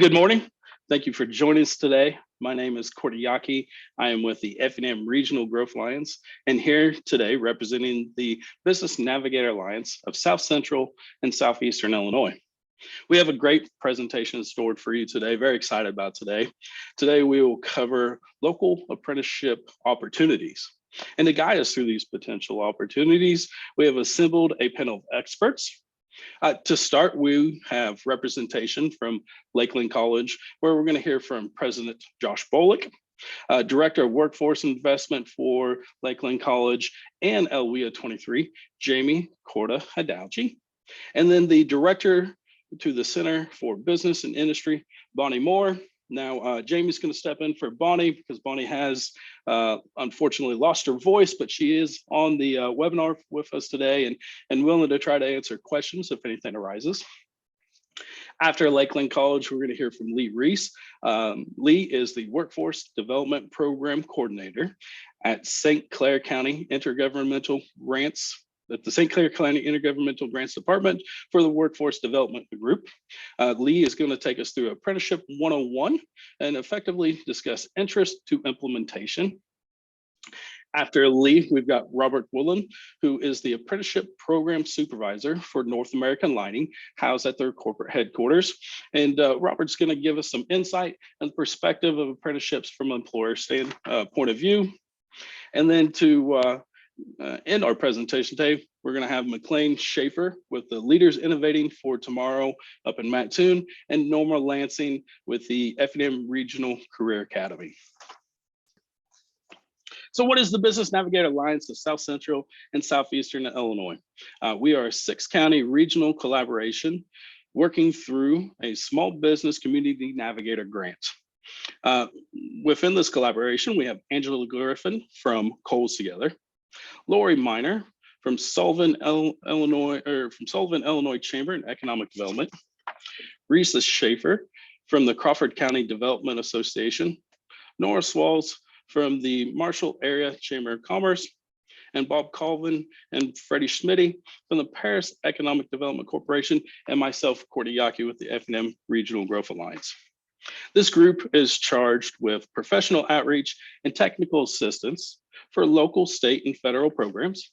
Good morning. Thank you for joining us today. My name is Yaki. I am with the Effingham Regional Growth Alliance and here today representing the Business Navigator Alliance of Southcentral and Southeastern Illinois. We have a great presentation stored for you today. Very excited about today. Today we will cover local apprenticeship opportunities. And to guide us through these potential opportunities, we have assembled a panel of experts. To start, we have representation from Lakeland College, where we're going to hear from President Josh Bullock, Director of Workforce Investment for Lakeland College and LWIA 23, Jamie Corda Hadalji, and then the Director to the Center for Business and Industry, Bonnie Moore. Now, Jamie's going to step in for Bonnie because Bonnie has unfortunately lost her voice, but she is on the webinar with us today and willing to try to answer questions if anything arises. After Lakeland College, we're going to hear from Lee Reese. Lee is the Workforce Development Program Coordinator at St. Clair County Intergovernmental Grants at the St. Clair County Intergovernmental Grants Department for the Workforce Development Group. Lee is going to take us through Apprenticeship 101 and effectively discuss interest to implementation. After Lee, we've got Robert Woolen, who is the Apprenticeship Program Supervisor for North American Lighting, housed at their corporate headquarters. And Robert's going to give us some insight and perspective of apprenticeships from an employer point of view. And then to end our presentation today, we're going to have McLean Schaefer with the Leaders Innovating for Tomorrow up in Mattoon and Norma Lansing with the Effingham Regional Career Academy. So what is the Business Navigator Alliance of Southcentral and Southeastern Illinois? We are a 6-county regional collaboration working through a small business community navigator grant. Within this collaboration, we have Angela Griffin from Coles Together, Lori Miner from Sullivan, Illinois Chamber and Economic Development, Risa Schaefer from the Crawford County Development Association, Nora Swalls from the Marshall Area Chamber of Commerce, and Bob Colvin and Freddie Schmitty from the Paris Economic Development Corporation, and myself, Yaki, with the Effingham Regional Growth Alliance. This group is charged with professional outreach and technical assistance for local, state, and federal programs.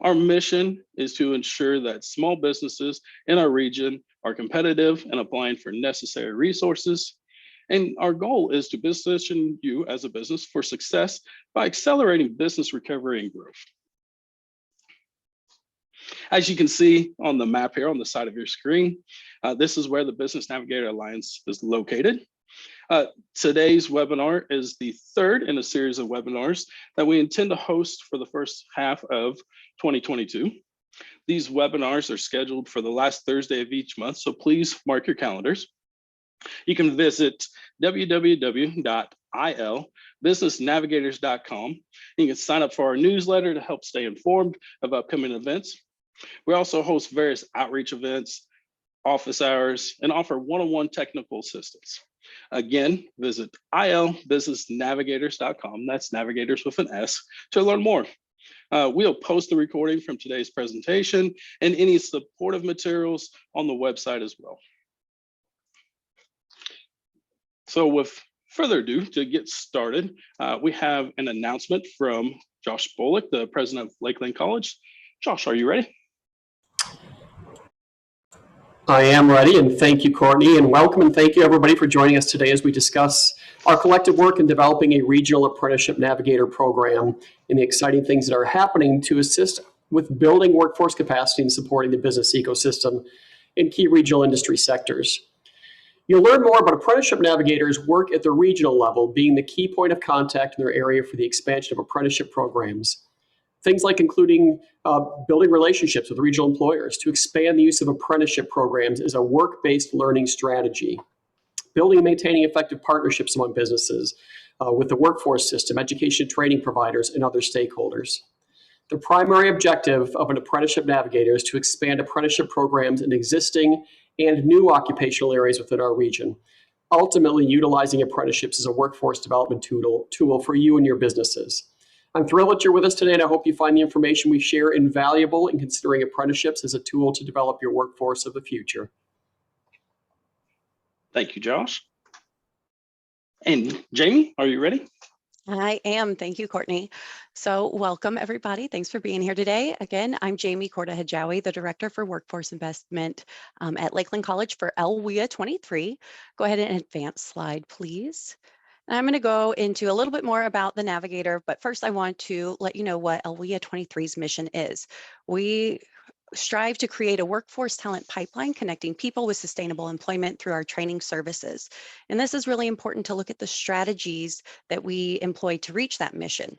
Our mission is to ensure that small businesses in our region are competitive and applying for necessary resources. And our goal is to position you as a business for success by accelerating business recovery and growth. As you can see on the map here on the side of your screen, this is where the Business Navigator Alliance is located. Today's webinar is the third in a series of webinars that we intend to host for the first half of 2022. These webinars are scheduled for the last Thursday of each month, so please mark your calendars. You can visit www.ilbusinessnavigators.com. You can sign up for our newsletter to help stay informed of upcoming events. We also host various outreach events, office hours, and offer one-on-one technical assistance. Again, visit ilbusinessnavigators.com, that's navigators with an S, to learn more. We'll post the recording from today's presentation and any supportive materials on the website as well. So with further ado, to get started, we have an announcement from Josh Bullock, the president of Lakeland College. Josh, are you ready? I am ready, and thank you, Courtney, and welcome and thank you everybody for joining us today as we discuss our collective work in developing a regional apprenticeship navigator program and the exciting things that are happening to assist with building workforce capacity and supporting the business ecosystem in key regional industry sectors. You'll learn more about apprenticeship navigators' work at the regional level, being the key point of contact in their area for the expansion of apprenticeship programs. Things like including building relationships with regional employers to expand the use of apprenticeship programs as a work-based learning strategy. Building and maintaining effective partnerships among businesses with the workforce system, education training providers, and other stakeholders. The primary objective of an apprenticeship navigator is to expand apprenticeship programs in existing and new occupational areas within our region, ultimately utilizing apprenticeships as a workforce development tool for you and your businesses. I'm thrilled that you're with us today, and I hope you find the information we share invaluable in considering apprenticeships as a tool to develop your workforce of the future. Thank you, Josh. And Jamie, are you ready? I am. Thank you, Courtney. So welcome, everybody. Thanks for being here today. Again, I'm Jamie Korda-Hijawi, the Director for Workforce Investment at Lakeland College for LWIA 23. Go ahead and advance slide, please. And I'm going to go into a little bit more about the Navigator, but first I want to let you know what LWIA 23's mission is. We strive to create a workforce talent pipeline connecting people with sustainable employment through our training services. And this is really important to look at the strategies that we employ to reach that mission.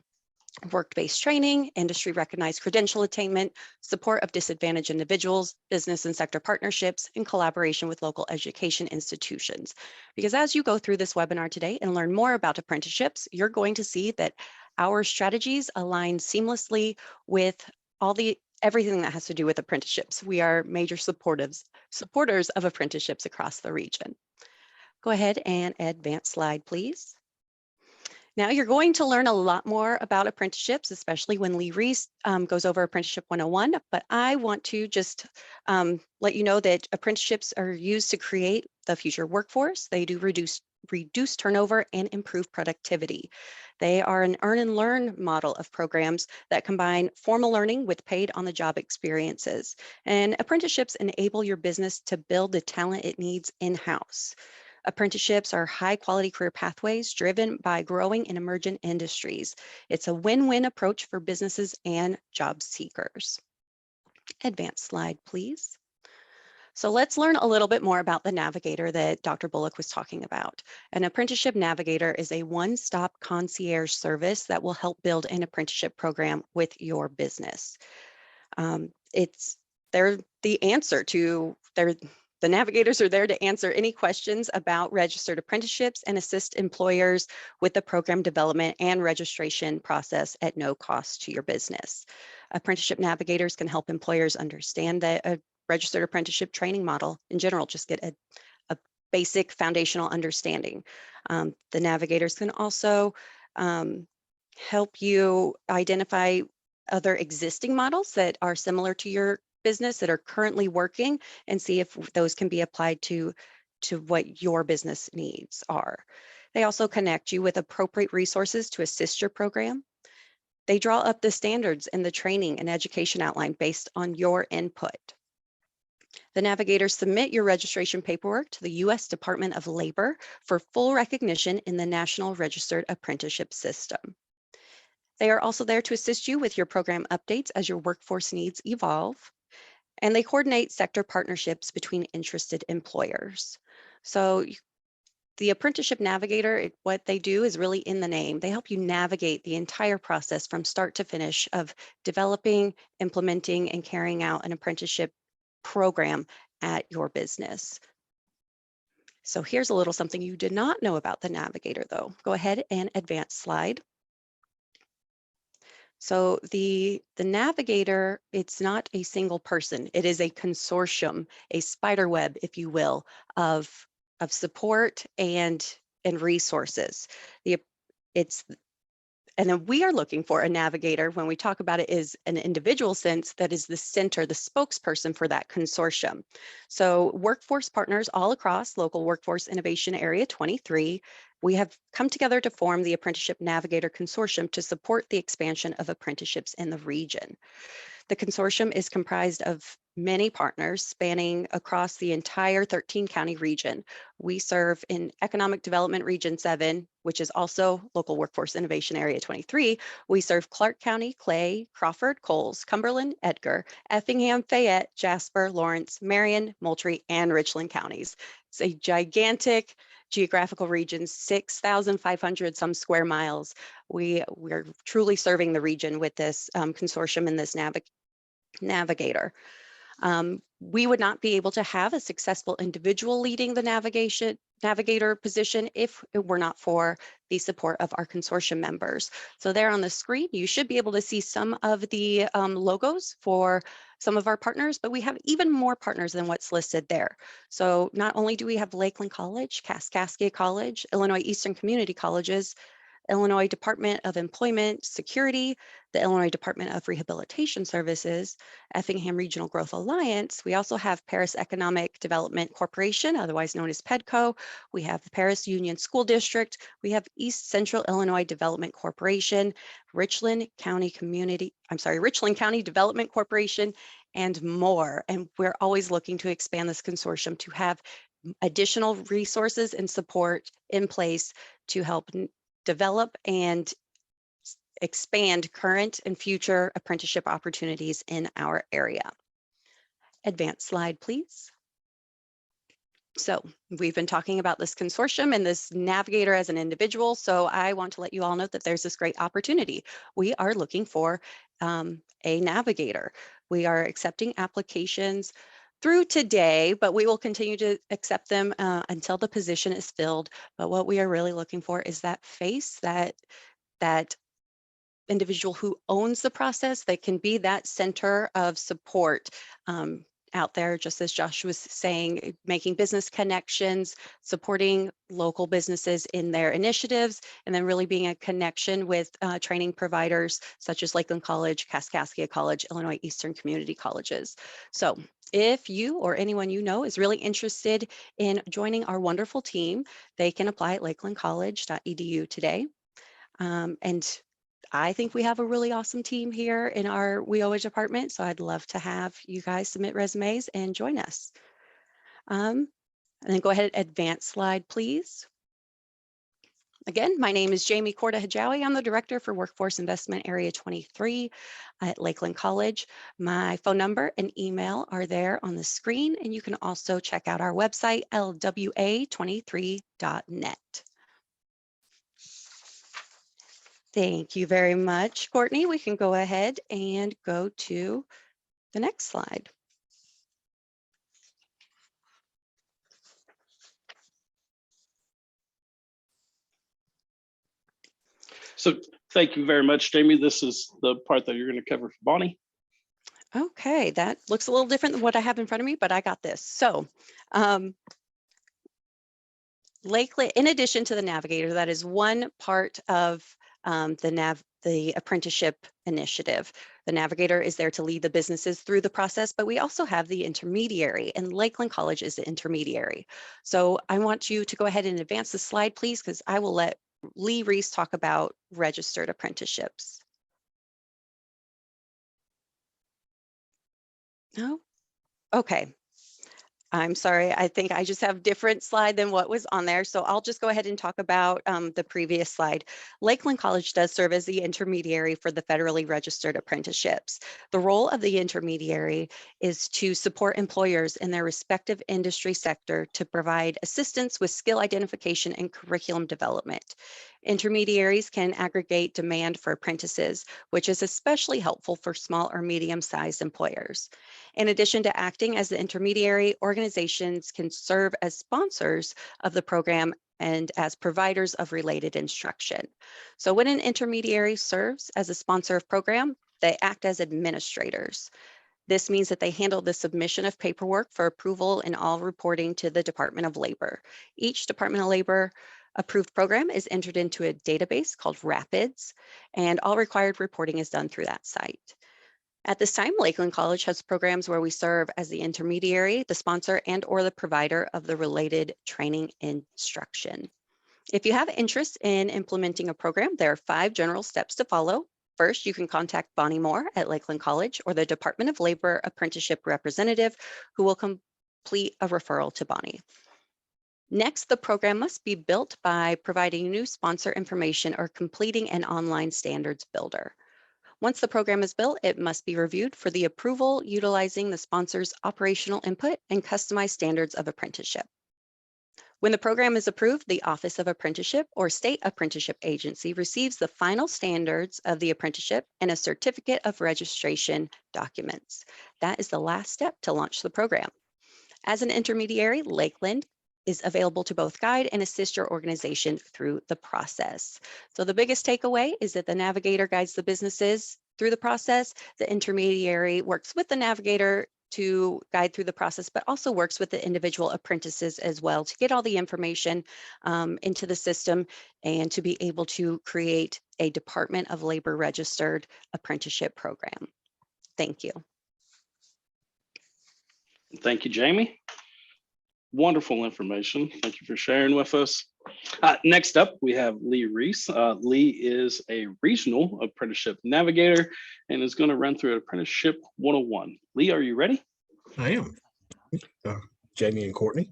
Work-based training, industry-recognized credential attainment, support of disadvantaged individuals, business and sector partnerships, and collaboration with local education institutions. Because as you go through this webinar today and learn more about apprenticeships, you're going to see that our strategies align seamlessly with everything that has to do with apprenticeships. We are major supporters of apprenticeships across the region. Go ahead and advance slide, please. Now you're going to learn a lot more about apprenticeships, especially when Lee Reese goes over Apprenticeship 101, but I want to just let you know that apprenticeships are used to create the future workforce. They do reduce turnover and improve productivity. They are an earn and learn model of programs that combine formal learning with paid on-the-job experiences. And apprenticeships enable your business to build the talent it needs in-house. Apprenticeships are high-quality career pathways driven by growing and emergent industries. It's a win-win approach for businesses and job seekers. Advanced slide, please. So let's learn a little bit more about the Navigator that Dr. Bullock was talking about. An Apprenticeship Navigator is a one-stop concierge service that will help build an apprenticeship program with your business. The Navigators are there to answer any questions about registered apprenticeships and assist employers with the program development and registration process at no cost to your business. Apprenticeship Navigators can help employers understand that a registered apprenticeship training model in general, just get a basic foundational understanding. The Navigators can also help you identify other existing models that are similar to your business that are currently working and see if those can be applied to what your business needs are. They also connect you with appropriate resources to assist your program. They draw up the standards in the training and education outline based on your input. The Navigators submit your registration paperwork to the U.S. Department of Labor for full recognition in the National Registered Apprenticeship System. They are also there to assist you with your program updates as your workforce needs evolve. And they coordinate sector partnerships between interested employers. So the Apprenticeship Navigator, what they do is really in the name. They help you navigate the entire process from start to finish of developing, implementing, and carrying out an apprenticeship program at your business. So here's a little something you did not know about the Navigator, though. Go ahead and advance slide. So the Navigator, it's not a single person. It is a consortium, a spider web, if you will, of support and resources. And then we are looking for a navigator when we talk about it is an individual sense that is the center, the spokesperson for that consortium. So workforce partners all across local Workforce Innovation Area 23, we have come together to form the Apprenticeship Navigator Consortium to support the expansion of apprenticeships in the region. The consortium is comprised of many partners spanning across the entire 13-county region. We serve in Economic Development Region 7, which is also Local Workforce Innovation Area 23. We serve Clark County, Clay, Crawford, Coles, Cumberland, Edgar, Effingham, Fayette, Jasper, Lawrence, Marion, Moultrie, and Richland counties. It's a gigantic geographical region, 6,500 some square miles. We're truly serving the region with this consortium and this Navigator. We would not be able to have a successful individual leading the Navigator position if it were not for the support of our consortium members. So there on the screen, you should be able to see some of the logos for some of our partners, but we have even more partners than what's listed there. So not only do we have Lakeland College, Kaskaskia College, Illinois Eastern Community Colleges, Illinois Department of Employment Security, the Illinois Department of Rehabilitation Services, Effingham Regional Growth Alliance. We also have Paris Economic Development Corporation, otherwise known as PEDCO. We have the Paris Union School District. We have East Central Illinois Development Corporation, Richland County Development Corporation, and more. And we're always looking to expand this consortium to have additional resources and support in place to help develop and expand current and future apprenticeship opportunities in our area. Advanced slide, please. So we've been talking about this consortium and this navigator as an individual. So I want to let you all know that there's this great opportunity. We are looking for a navigator. We are accepting applications through today, but we will continue to accept them until the position is filled. But what we are really looking for is that face, that individual who owns the process, that can be that center of support out there, just as Josh was saying, making business connections, supporting local businesses in their initiatives, and then really being a connection with training providers such as Lakeland College, Kaskaskia College, Illinois Eastern Community Colleges. So if you or anyone you know is really interested in joining our wonderful team, they can apply at lakelandcollege.edu today. And I think we have a really awesome team here in our WIOA department, so I'd love to have you guys submit resumes and join us. And then go ahead and advance slide, please. Again, my name is Jamie Korda-Hijawi. I'm the Director for Workforce Investment Area 23 at Lakeland College. My phone number and email are there on the screen, and you can also check out our website, lwa23.net. Thank you very much, Courtney. We can go ahead and go to the next slide. So thank you very much, Jamie. This is the part that you're going to cover for Bonnie. Okay, that looks a little different than what I have in front of me, but I got this. So Lakeland, in addition to the navigator, that is one part of the apprenticeship initiative. The navigator is there to lead the businesses through the process, but we also have the intermediary, and Lakeland College is the intermediary. So I want you to go ahead and advance the slide, please, because I will let Lee Reese talk about registered apprenticeships. No? Okay. I'm sorry, I think I just have different slide than what was on there. So I'll just go ahead and talk about the previous slide. Lakeland College does serve as the intermediary for the federally registered apprenticeships. The role of the intermediary is to support employers in their respective industry sector to provide assistance with skill identification and curriculum development. Intermediaries can aggregate demand for apprentices, which is especially helpful for small or medium-sized employers. In addition to acting as the intermediary, organizations can serve as sponsors of the program and as providers of related instruction. So when an intermediary serves as a sponsor of program, they act as administrators. This means that they handle the submission of paperwork for approval and all reporting to the Department of Labor. Each Department of Labor approved program is entered into a database called RAPIDS, and all required reporting is done through that site. At this time, Lakeland College has programs where we serve as the intermediary, the sponsor, and or the provider of the related training instruction. If you have interest in implementing a program, there are 5 general steps to follow. First, you can contact Bonnie Moore at Lakeland College or the Department of Labor apprenticeship representative who will complete a referral to Bonnie. Next, the program must be built by providing new sponsor information or completing an online standards builder. Once the program is built, it must be reviewed for the approval utilizing the sponsor's operational input and customized standards of apprenticeship. When the program is approved, the Office of Apprenticeship or State Apprenticeship Agency receives the final standards of the apprenticeship and a certificate of registration documents. That is the last step to launch the program. As an intermediary, Lakeland is available to both guide and assist your organization through the process. So the biggest takeaway is that the navigator guides the businesses through the process. The intermediary works with the navigator to guide through the process, but also works with the individual apprentices as well to get all the information into the system and to be able to create a Department of Labor registered apprenticeship program. Thank you. Thank you, Jamie. Wonderful information. Thank you for sharing with us. Next up, we have Lee Reese. Lee is a Regional Apprenticeship Navigator and is going to run through Apprenticeship 101. Lee, are you ready? I am. Jamie and Courtney.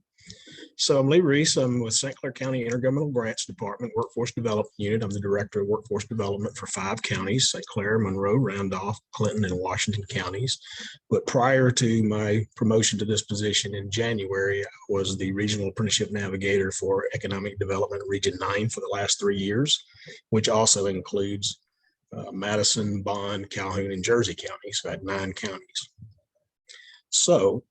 So I'm Lee Reese. I'm with St. Clair County Intergovernmental Grants Department, Workforce Development Unit. I'm the Director of Workforce Development for 5 counties, St. Clair, Monroe, Randolph, Clinton, and Washington counties. But prior to my promotion to this position in January, I was the Regional Apprenticeship Navigator for Economic Development Region 9 for the last 3 years, which also includes Madison, Bond, Calhoun, and Jersey counties. So I had 9 counties. So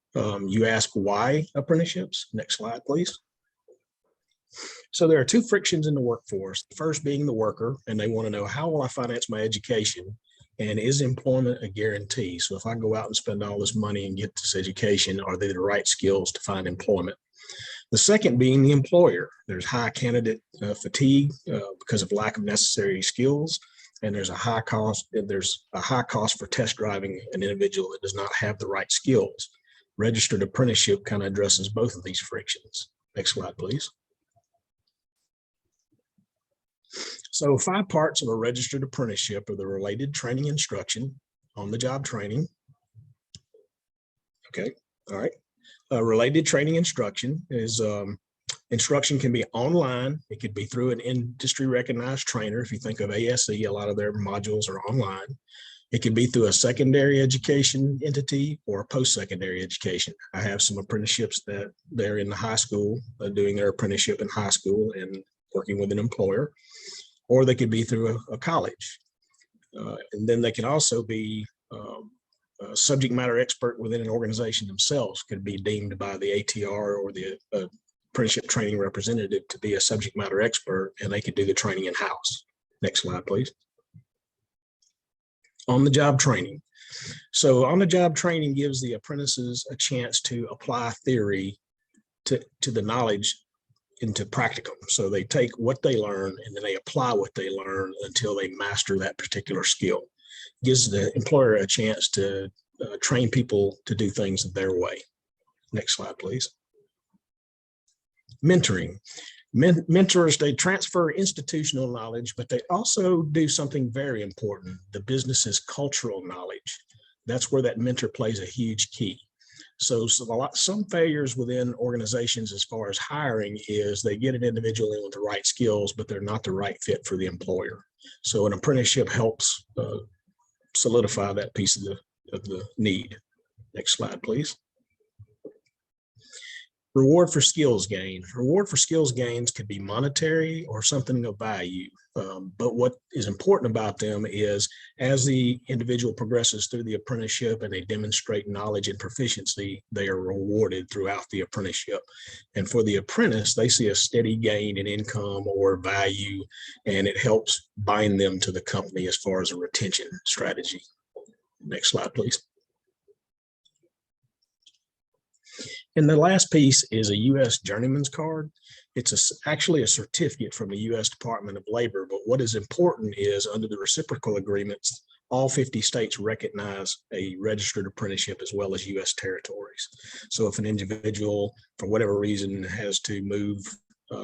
you ask why apprenticeships? Next slide, please. So there are 2 frictions in the workforce. The first being the worker, and they want to know, how will I finance my education? And is employment a guarantee? So if I go out and spend all this money and get this education, are they the right skills to find employment? The second being the employer. There's high candidate fatigue because of lack of necessary skills. And there's a high cost for test driving an individual that does not have the right skills. Registered apprenticeship kind of addresses both of these frictions. Next slide, please. So 5 parts of a registered apprenticeship are the related training instruction, on-the-job training. Okay, all right. Related training instruction is instruction can be online. It could be through an industry recognized trainer. If you think of ASE, a lot of their modules are online. It can be through a secondary education entity or a post-secondary education. I have some apprenticeships that they're in the high school, doing their apprenticeship in high school and working with an employer, or they could be through a college. And then they can also be a subject matter expert within an organization themselves, could be deemed by the ATR or the apprenticeship training representative to be a subject matter expert, and they could do the training in-house. Next slide, please. On-the-job training. So on-the-job training gives the apprentices a chance to apply theory to the knowledge into practicum. So they take what they learn and then they apply what they learn until they master that particular skill. Gives the employer a chance to train people to do things their way. Next slide, please. Mentoring. Mentors, they transfer institutional knowledge, but they also do something very important, the business's cultural knowledge. That's where that mentor plays a huge key. So some failures within organizations as far as hiring is they get an individual in with the right skills, but they're not the right fit for the employer. So an apprenticeship helps solidify that piece of the need. Next slide, please. Reward for skills gain. Reward for skills gains could be monetary or something of value. But what is important about them is as the individual progresses through the apprenticeship and they demonstrate knowledge and proficiency, they are rewarded throughout the apprenticeship. And for the apprentice, they see a steady gain in income or value, and it helps bind them to the company as far as a retention strategy. Next slide, please. And the last piece is a U.S. Journeyman's Card. It's actually a certificate from the U.S. Department of Labor, but what is important is under the reciprocal agreements, all 50 states recognize a registered apprenticeship as well as U.S. territories. So if an individual, for whatever reason, has to move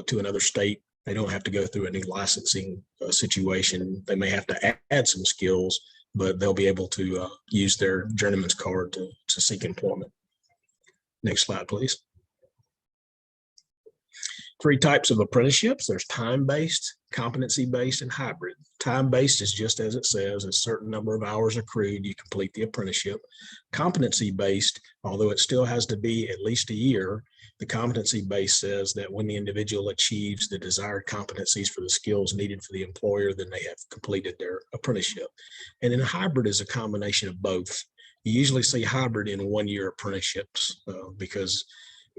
to another state, they don't have to go through any licensing situation. They may have to add some skills, but they'll be able to use their Journeyman's Card to seek employment. Next slide, please. 3 types of apprenticeships. There's time-based, competency-based, and hybrid. Time-based is just as it says, a certain number of hours accrued, you complete the apprenticeship. Competency-based, although it still has to be at least a year, the competency-based says that when the individual achieves the desired competencies for the skills needed for the employer, then they have completed their apprenticeship. And then hybrid is a combination of both. You usually see hybrid in 1-year apprenticeships because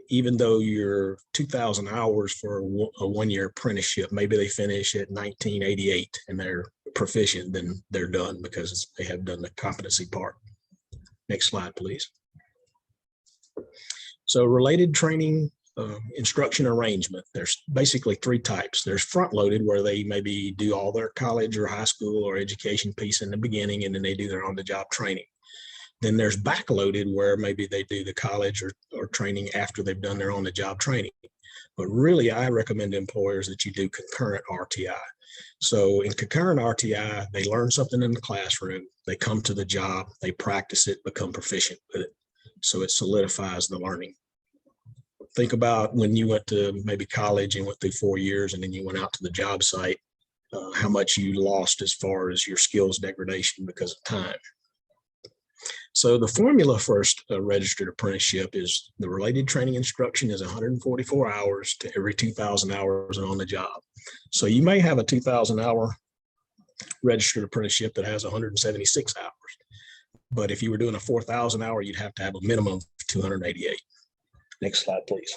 even though you're 2,000 hours for a 1-year apprenticeship, maybe they finish at 1988 and they're proficient, then they're done because they have done the competency part. Next slide, please. So related training instruction arrangement, there's basically three types. There's front loaded, where they maybe do all their college or high school or education piece in the beginning, and then they do their on the job training. Then there's backloaded, where maybe they do the college or training after they've done their on the job training. But really, I recommend to employers that you do concurrent RTI. So in concurrent RTI, they learn something in the classroom, they come to the job, they practice it, become proficient with it. So it solidifies the learning. Think about when you went to maybe college and went through 4 years, and then you went out to the job site, how much you lost as far as your skills degradation because of time. So the formula for a registered apprenticeship is the related training instruction is 144 hours to every 2,000 hours on the job. So you may have a 2,000 hour registered apprenticeship that has 176 hours. But if you were doing a 4,000 hour, you'd have to have a minimum of 288. Next slide, please.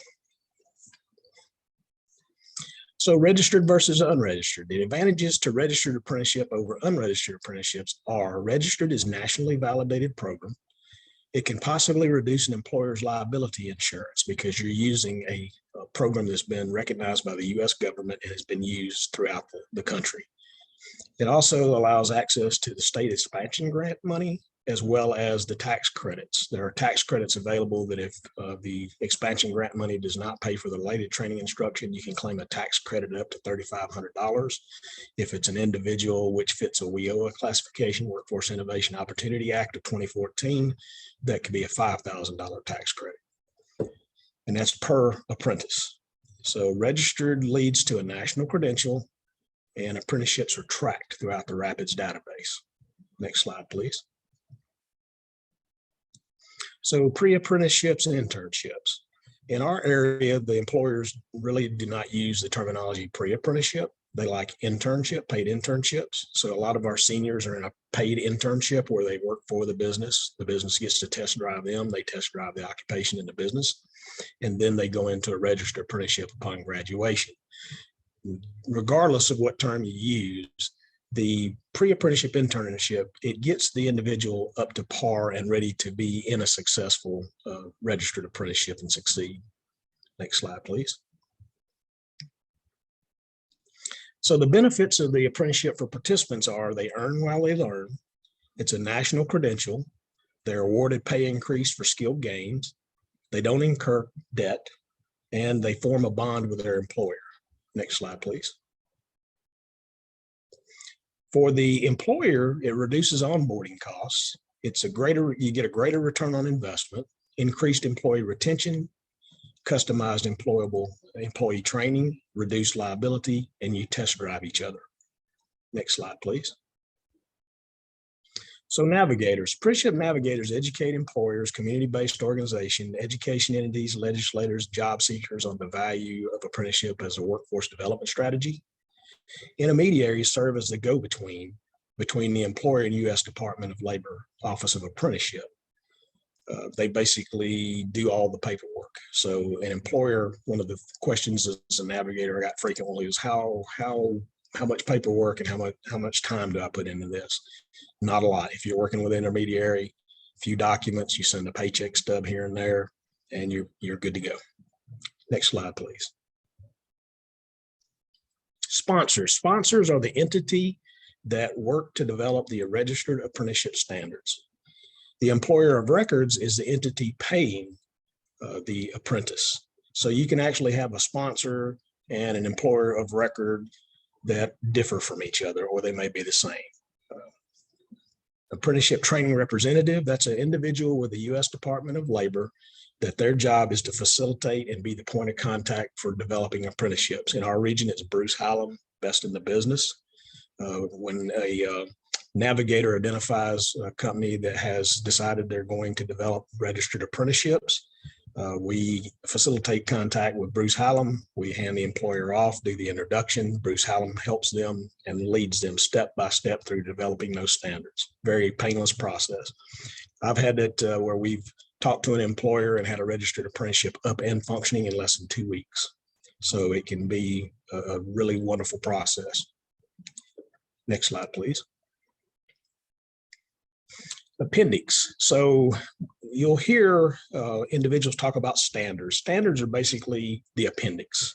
So registered versus unregistered. The advantages to registered apprenticeship over unregistered apprenticeships are: registered is nationally validated program. It can possibly reduce an employer's liability insurance because you're using a program that's been recognized by the U.S. government and has been used throughout the country. It also allows access to the state expansion grant money, as well as the tax credits. There are tax credits available that if the expansion grant money does not pay for the related training instruction, you can claim a tax credit up to $3,500. If it's an individual which fits a WIOA classification, Workforce Innovation Opportunity Act of 2014, that could be a $5,000 tax credit. And that's per apprentice. So registered leads to a national credential, and apprenticeships are tracked throughout the RAPIDS database. Next slide, please. So pre-apprenticeships and internships. In our area, the employers really do not use the terminology pre-apprenticeship. They like internship, paid internships. So a lot of our seniors are in a paid internship where they work for the business. The business gets to test drive them. They test drive the occupation in the business. And then they go into a registered apprenticeship upon graduation. Regardless of what term you use, the pre-apprenticeship internship, it gets the individual up to par and ready to be in a successful registered apprenticeship and succeed. Next slide, please. So the benefits of the apprenticeship for participants are: they earn while they learn. It's a national credential. They're awarded pay increase for skilled gains. They don't incur debt, and they form a bond with their employer. Next slide, please. For the employer, it reduces onboarding costs. You get a greater return on investment, increased employee retention, customized employee training, reduced liability, and you test drive each other. Next slide, please. So navigators, apprenticeship navigators educate employers, community-based organizations, education entities, legislators, job seekers on the value of apprenticeship as a workforce development strategy. Intermediaries serve as the go-between between the employer and U.S. Department of Labor Office of Apprenticeship. They basically do all the paperwork. So an employer, one of the questions as a navigator I got frequently is how much paperwork and how much time do I put into this? Not a lot. If you're working with an intermediary, a few documents, you send a paycheck stub here and there, and you're good to go. Next slide, please. Sponsors. Sponsors are the entity that work to develop the registered apprenticeship standards. The employer of records is the entity paying the apprentice. So you can actually have a sponsor and an employer of record that differ from each other, or they may be the same. Apprenticeship training representative, that's an individual with the U.S. Department of Labor that their job is to facilitate and be the point of contact for developing apprenticeships. In our region, it's Bruce Hallam, best in the business. When a navigator identifies a company that has decided they're going to develop registered apprenticeships, we facilitate contact with Bruce Hallam. We hand the employer off, do the introduction. Bruce Hallam helps them and leads them step by step through developing those standards. Very painless process. I've had it where we've talked to an employer and had a registered apprenticeship up and functioning in less than 2 weeks. So it can be a really wonderful process. Next slide, please. Appendix. So you'll hear individuals talk about standards. Standards are basically the appendix.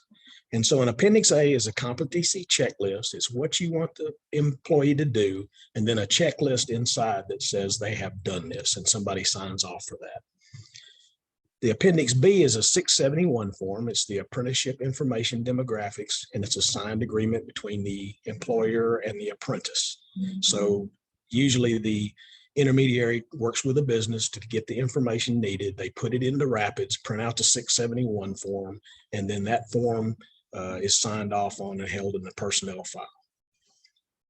And so an Appendix A is a competency checklist. It's what you want the employee to do, and then a checklist inside that says they have done this, and somebody signs off for that. The Appendix B is a 671 form. It's the Apprenticeship Information Demographics, and it's a signed agreement between the employer and the apprentice. So usually the intermediary works with a business to get the information needed. They put it into Rapids, print out the 671 form, and then that form is signed off on and held in the personnel file.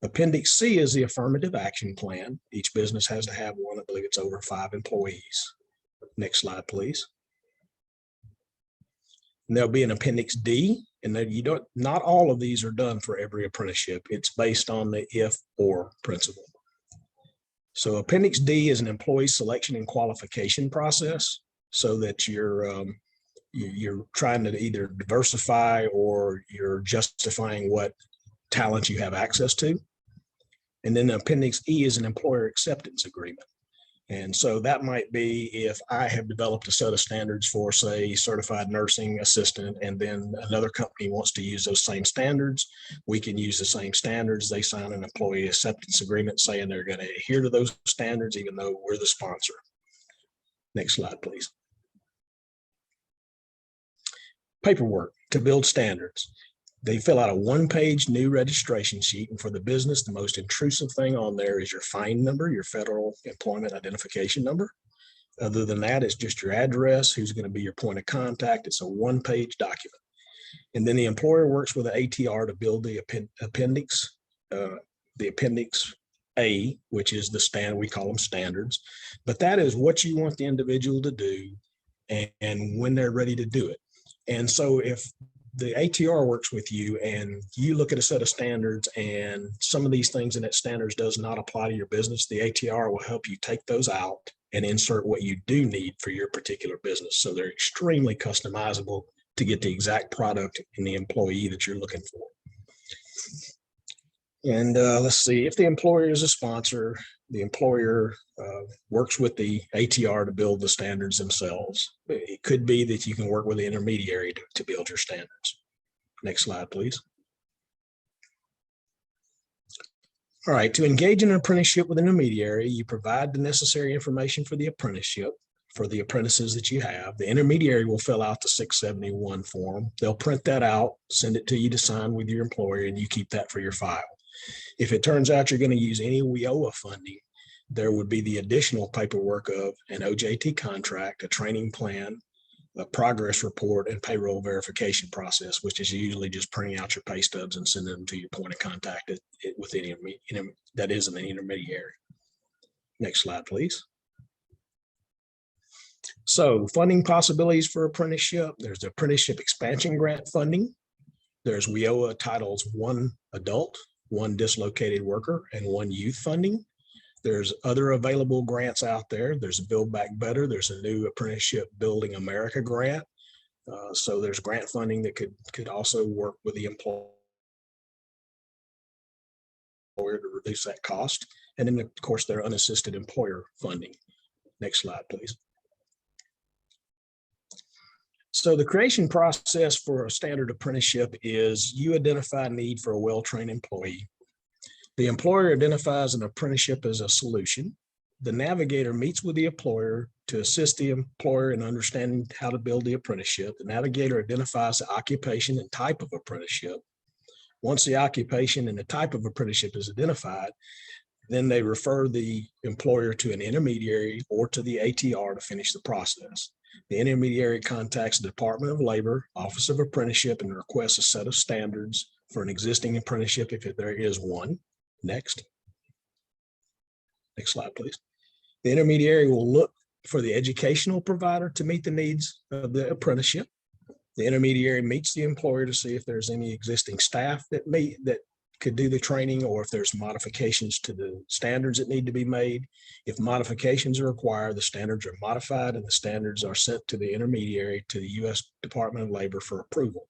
Appendix C is the affirmative action plan. Each business has to have one. I believe it's over 5 employees. Next slide, please. And there'll be an Appendix D, and then not all of these are done for every apprenticeship. It's based on the if-or principle. So Appendix D is an employee selection and qualification process, so that you're trying to either diversify or you're justifying what talent you have access to. And then Appendix E is an employer acceptance agreement. And so that might be if I have developed a set of standards for, say, certified nursing assistant, and then another company wants to use those same standards, we can use the same standards. They sign an employee acceptance agreement saying they're going to adhere to those standards, even though we're the sponsor. Next slide, please. Paperwork to build standards. They fill out a one-page new registration sheet, and for the business, the most intrusive thing on there is your FIN number, your Federal Employment Identification Number. Other than that, it's just your address, who's going to be your point of contact. It's a one-page document. And then the employer works with the ATR to build the appendix, the Appendix A, which is the standard, we call them standards. But that is what you want the individual to do and when they're ready to do it. And so if the ATR works with you and you look at a set of standards and some of these things in that standards does not apply to your business, the ATR will help you take those out and insert what you do need for your particular business. So they're extremely customizable to get the exact product and the employee that you're looking for. And let's see, if the employer is a sponsor, the employer works with the ATR to build the standards themselves. It could be that you can work with the intermediary to build your standards. Next slide, please. All right, to engage in an apprenticeship with an intermediary, you provide the necessary information for the apprenticeship, for the apprentices that you have. The intermediary will fill out the 671 form. They'll print that out, send it to you to sign with your employer, and you keep that for your file. If it turns out you're going to use any WIOA funding, there would be the additional paperwork of an OJT contract, a training plan, a progress report, and payroll verification process, which is usually just printing out your pay stubs and sending them to your point of contact with any that isn't an intermediary. Next slide, please. So funding possibilities for apprenticeship. There's the Apprenticeship Expansion Grant funding. There's WIOA Titles 1 Adult, 1 Dislocated Worker, and 1 Youth funding. There's other available grants out there. There's a Build Back Better. There's a new Apprenticeship Building America grant. So there's grant funding that could also work with the employer to reduce that cost. And then, of course, there are unassisted employer funding. Next slide, please. So the creation process for a standard apprenticeship is you identify a need for a well-trained employee. The employer identifies an apprenticeship as a solution. The navigator meets with the employer to assist the employer in understanding how to build the apprenticeship. The navigator identifies the occupation and type of apprenticeship. Once the occupation and the type of apprenticeship is identified, then they refer the employer to an intermediary or to the ATR to finish the process. The intermediary contacts the Department of Labor, Office of Apprenticeship, and requests a set of standards for an existing apprenticeship if there is one. Next. Next slide, please. The intermediary will look for the educational provider to meet the needs of the apprenticeship. The intermediary meets the employer to see if there's any existing staff that could do the training, or if there's modifications to the standards that need to be made. If modifications are required, the standards are modified and the standards are sent to the intermediary, to the U.S. Department of Labor for approval.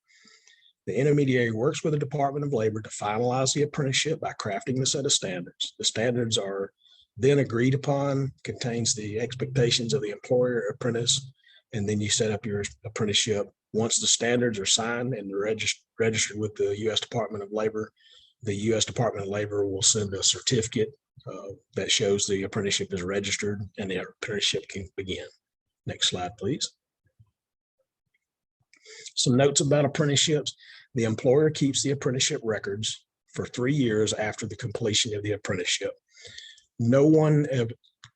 The intermediary works with the Department of Labor to finalize the apprenticeship by crafting a set of standards. The standards are then agreed upon, contains the expectations of the employer, apprentice, and then you set up your apprenticeship. Once the standards are signed and registered with the U.S. Department of Labor, the U.S. Department of Labor will send a certificate that shows the apprenticeship is registered and the apprenticeship can begin. Next slide, please. Some notes about apprenticeships. The employer keeps the apprenticeship records for 3 years after the completion of the apprenticeship. No one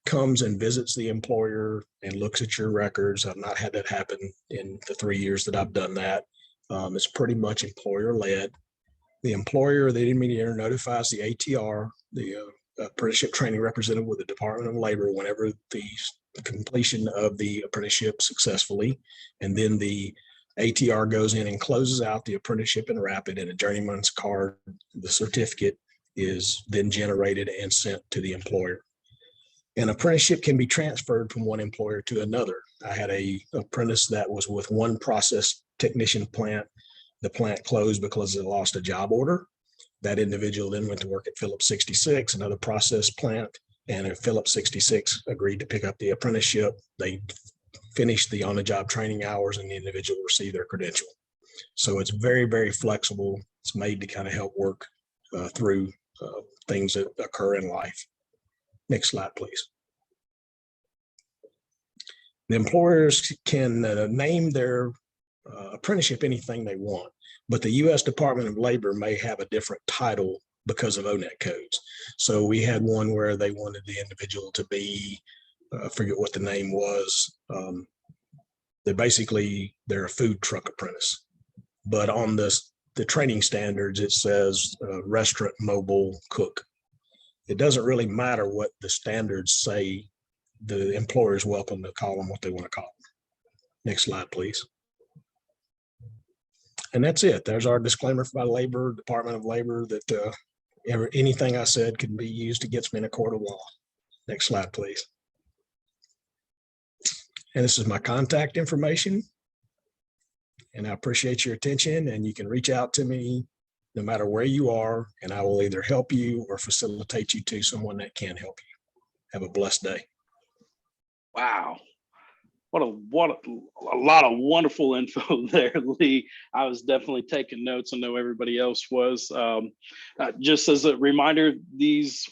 comes and visits the employer and looks at your records. I've not had that happen in the 3 years that I've done that. It's pretty much employer-led. The employer or the intermediary notifies the ATR, the apprenticeship training representative with the Department of Labor, whenever the completion of the apprenticeship successfully, and then the ATR goes in and closes out the apprenticeship in Rapid, and a journeyman's card, the certificate, is then generated and sent to the employer. An apprenticeship can be transferred from one employer to another. I had an apprentice that was with one process technician plant. The plant closed because it lost a job order. That individual then went to work at Phillips 66, another process plant, and at Phillips 66 agreed to pick up the apprenticeship. They finished the on-the-job training hours and the individual received their credential. So it's very, very flexible. It's made to kind of help work through things that occur in life. Next slide, please. The employers can name their apprenticeship anything they want, but the U.S. Department of Labor may have a different title because of ONET codes. So we had one where they wanted the individual to be, I forget what the name was. They're a food truck apprentice, but on the training standards, it says restaurant mobile cook. It doesn't really matter what the standards say. The employer is welcome to call them what they want to call them. Next slide, please. And that's it. There's our disclaimer by Labor, Department of Labor, that anything I said can be used against me in a court of law. Next slide, please. And this is my contact information. And I appreciate your attention, and you can reach out to me no matter where you are, and I will either help you or facilitate you to someone that can help you. Have a blessed day. Wow. What a lot of wonderful info there, Lee. I was definitely taking notes. I know everybody else was. Just as a reminder, these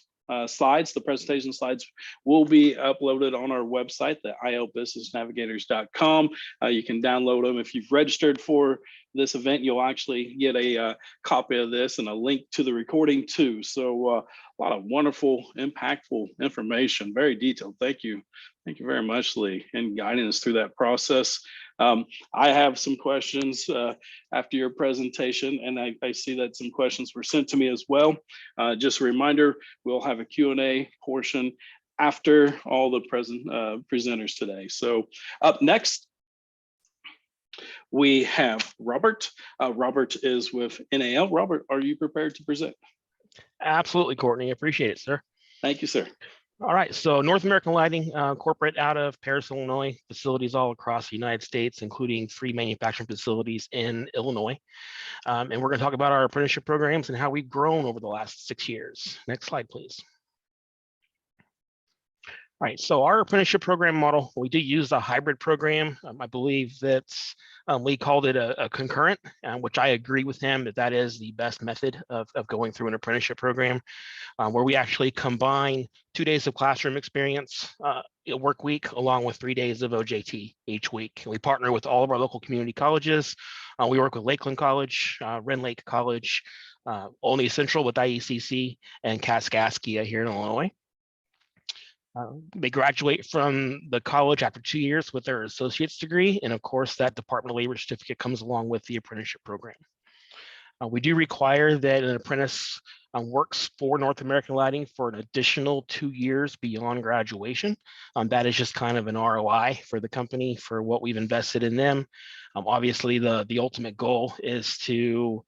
slides, the presentation slides, will be uploaded on our website, the ilbusinessnavigators.com. You can download them. If you've registered for this event, you'll actually get a copy of this and a link to the recording too. So a lot of wonderful, impactful information, very detailed. Thank you. Thank you very much, Lee, in guiding us through that process. I have some questions after your presentation, and I see that some questions were sent to me as well. Just a reminder, we'll have a Q&A portion after all the presenters today. So up next, we have Robert. Robert is with NAL. Robert, are you prepared to present? Absolutely, Courtney. Appreciate it, sir. Thank you, sir. All right. So North American Lighting, corporate out of Paris, Illinois, facilities all across the United States, including 3 manufacturing facilities in Illinois. And we're going to talk about our apprenticeship programs and how we've grown over the last 6 years. Next slide, please. All right, so our apprenticeship program model, we do use a hybrid program. I believe that Lee called it a concurrent, which I agree with him that is the best method of going through an apprenticeship program, where we actually combine 2 days of classroom experience, a work week, along with 3 days of OJT each week. We partner with all of our local community colleges. We work with Lakeland College, Ren Lake College, Olney Central with IECC, and Kaskaskia here in Illinois. They graduate from the college after 2 years with their associate's degree. And of course, that Department of Labor certificate comes along with the apprenticeship program. We do require that an apprentice works for North American Lighting for an additional 2 years beyond graduation. That is just kind of an ROI for the company for what we've invested in them. Obviously, the ultimate goal is to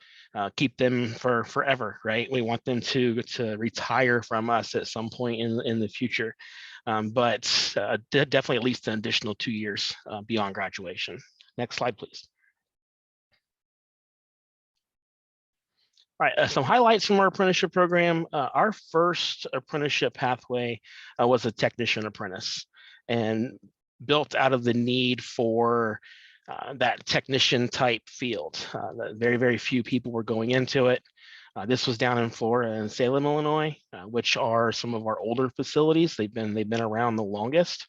keep them for forever, right? We want them to retire from us at some point in the future, but definitely at least an additional 2 years beyond graduation. Next slide, please. All right, some highlights from our apprenticeship program. Our first apprenticeship pathway was a technician apprentice, and built out of the need for that technician type field. Very, very few people were going into it. This was down in Florida and Salem, Illinois, which are some of our older facilities. They've been around the longest.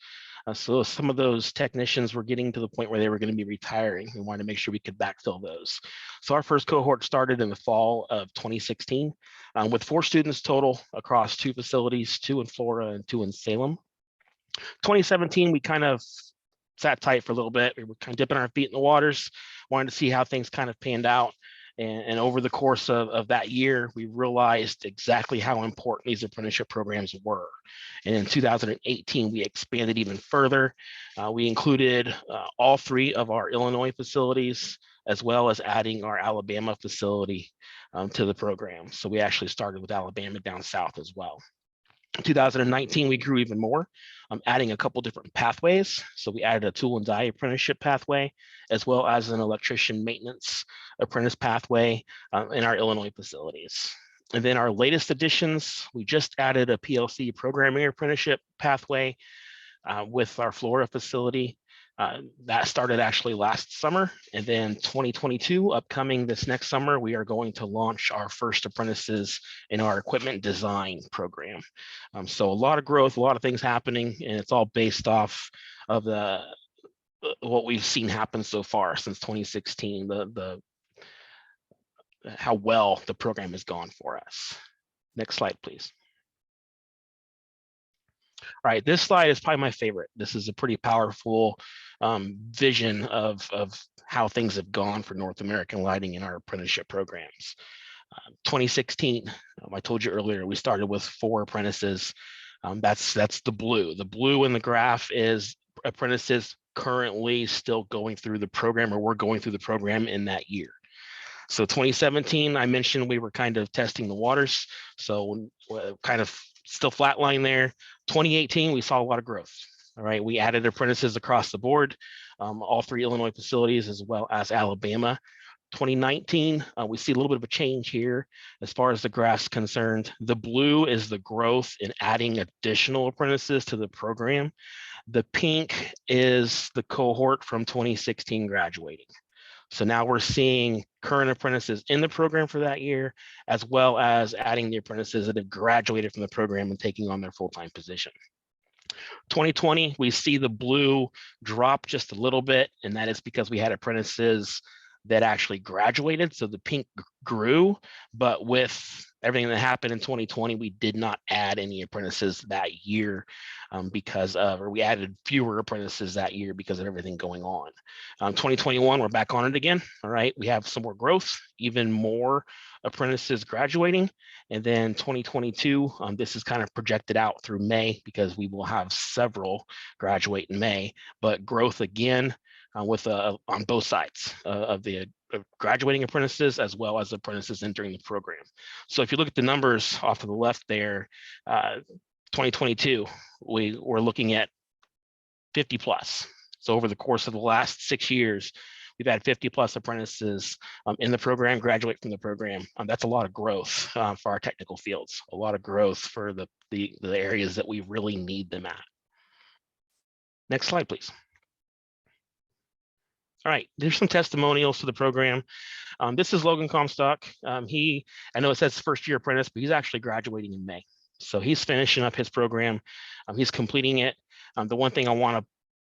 So some of those technicians were getting to the point where they were going to be retiring. We wanted to make sure we could backfill those. So our first cohort started in the fall of 2016 with 4 students total across 2 facilities, 2 in Florida and 2 in Salem. 2017, we kind of sat tight for a little bit. We were kind of dipping our feet in the waters, wanted to see how things kind of panned out. And over the course of that year, we realized exactly how important these apprenticeship programs were. And in 2018, we expanded even further. We included all 3 of our Illinois facilities, as well as adding our Alabama facility to the program. So we actually started with Alabama down south as well. In 2019, we grew even more, adding a couple different pathways. So we added a tool and die apprenticeship pathway, as well as an electrician maintenance apprentice pathway in our Illinois facilities. And then our latest additions, we just added a PLC programming apprenticeship pathway with our Florida facility. That started actually last summer, and then 2022 upcoming this next summer, we are going to launch our first apprentices in our equipment design program. So a lot of growth, a lot of things happening, and it's all based off of what we've seen happen so far since 2016, how well the program has gone for us. Next slide, please. All right, this slide is probably my favorite. This is a pretty powerful vision of how things have gone for North American Lighting in our apprenticeship programs. 2016, I told you earlier, we started with 4 apprentices. That's the blue. The blue in the graph is apprentices currently still going through the program, or were going through the program in that year. So 2017, I mentioned we were kind of testing the waters. So kind of still flatline there. 2018, we saw a lot of growth. All right, we added apprentices across the board, all 3 Illinois facilities, as well as Alabama. 2019, we see a little bit of a change here as far as the graph's concerned. The blue is the growth in adding additional apprentices to the program. The pink is the cohort from 2016 graduating. So now we're seeing current apprentices in the program for that year, as well as adding the apprentices that have graduated from the program and taking on their full-time position. 2020, we see the blue drop just a little bit, and that is because we had apprentices that actually graduated. So the pink grew, but with everything that happened in 2020, we did not add any apprentices that year or we added fewer apprentices that year because of everything going on. 2021, we're back on it again. All right, we have some more growth, even more apprentices graduating. And then 2022, this is kind of projected out through May because we will have several graduate in May, but growth again on both sides of the graduating apprentices as well as apprentices entering the program. So if you look at the numbers off to the left there, 2022, we're looking at 50 plus. So over the course of the last 6 years, we've had 50 plus apprentices in the program, graduate from the program. That's a lot of growth for our technical fields, a lot of growth for the areas that we really need them at. Next slide, please. All right, there's some testimonials to the program. This is Logan Comstock. I know it says first year apprentice, but he's actually graduating in May. So he's finishing up his program. He's completing it. The one thing I want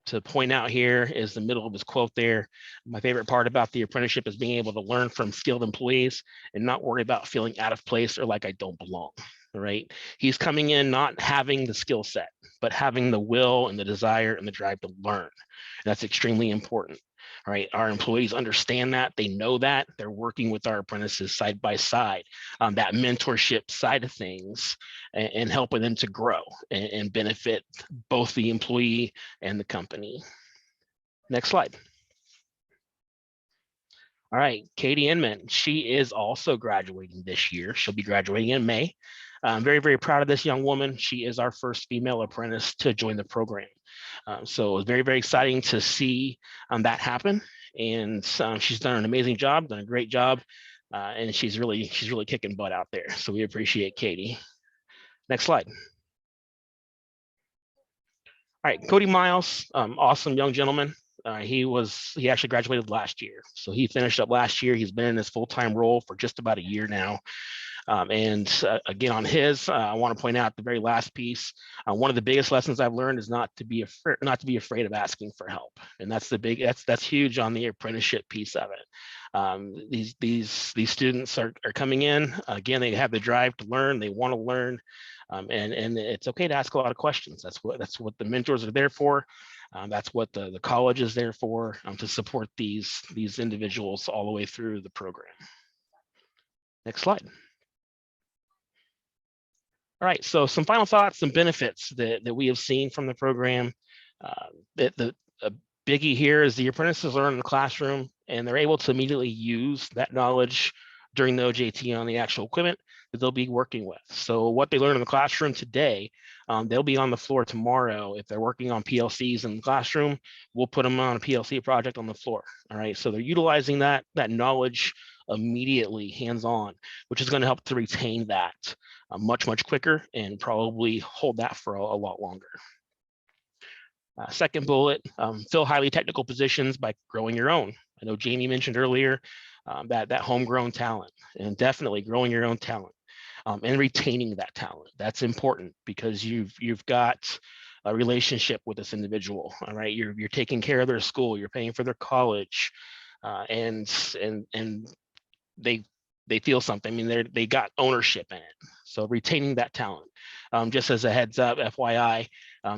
to point out here is the middle of his quote there. My favorite part about the apprenticeship is being able to learn from skilled employees and not worry about feeling out of place or like I don't belong. Right? He's coming in not having the skill set, but having the will and the desire and the drive to learn. And that's extremely important. All right, our employees understand that, they know that, they're working with our apprentices side by side, that mentorship side of things, and helping them to grow and benefit both the employee and the company. Next slide. All right, Katie Inman, she is also graduating this year. She'll be graduating in May. I'm very, very proud of this young woman. She is our first female apprentice to join the program. So it was very, very exciting to see that happen. And she's done an amazing job, done a great job. and she's really kicking butt out there. So we appreciate Katie. Next slide. All right, Cody Miles, awesome young gentleman. He actually graduated last year. So he finished up last year. He's been in this full-time role for just about a year now. Again, on his, I want to point out the very last piece. One of the biggest lessons I've learned is not to be afraid of asking for help, and that's huge on the apprenticeship piece of it. These students are coming in. Again, they have the drive to learn. They want to learn, and it's okay to ask a lot of questions. That's what the mentors are there for. That's what the college is there for, to support these individuals all the way through the program. Next slide. All right, so some final thoughts, some benefits that we have seen from the program. The biggie here is the apprentices learn in the classroom, and they're able to immediately use that knowledge during the OJT on the actual equipment that they'll be working with. So what they learn in the classroom today, they'll be on the floor tomorrow. If they're working on PLCs in the classroom, we'll put them on a PLC project on the floor. All right, so they're utilizing that knowledge immediately, hands-on, which is going to help to retain that much quicker and probably hold that for a lot longer. Second bullet, fill highly technical positions by growing your own. I know Jamie mentioned earlier that homegrown talent, and definitely growing your own talent and retaining that talent. That's important because you've got a relationship with this individual. All right, you're taking care of their school, you're paying for their college, and they feel something. I mean, they got ownership in it. So retaining that talent. Just as a heads up, FYI,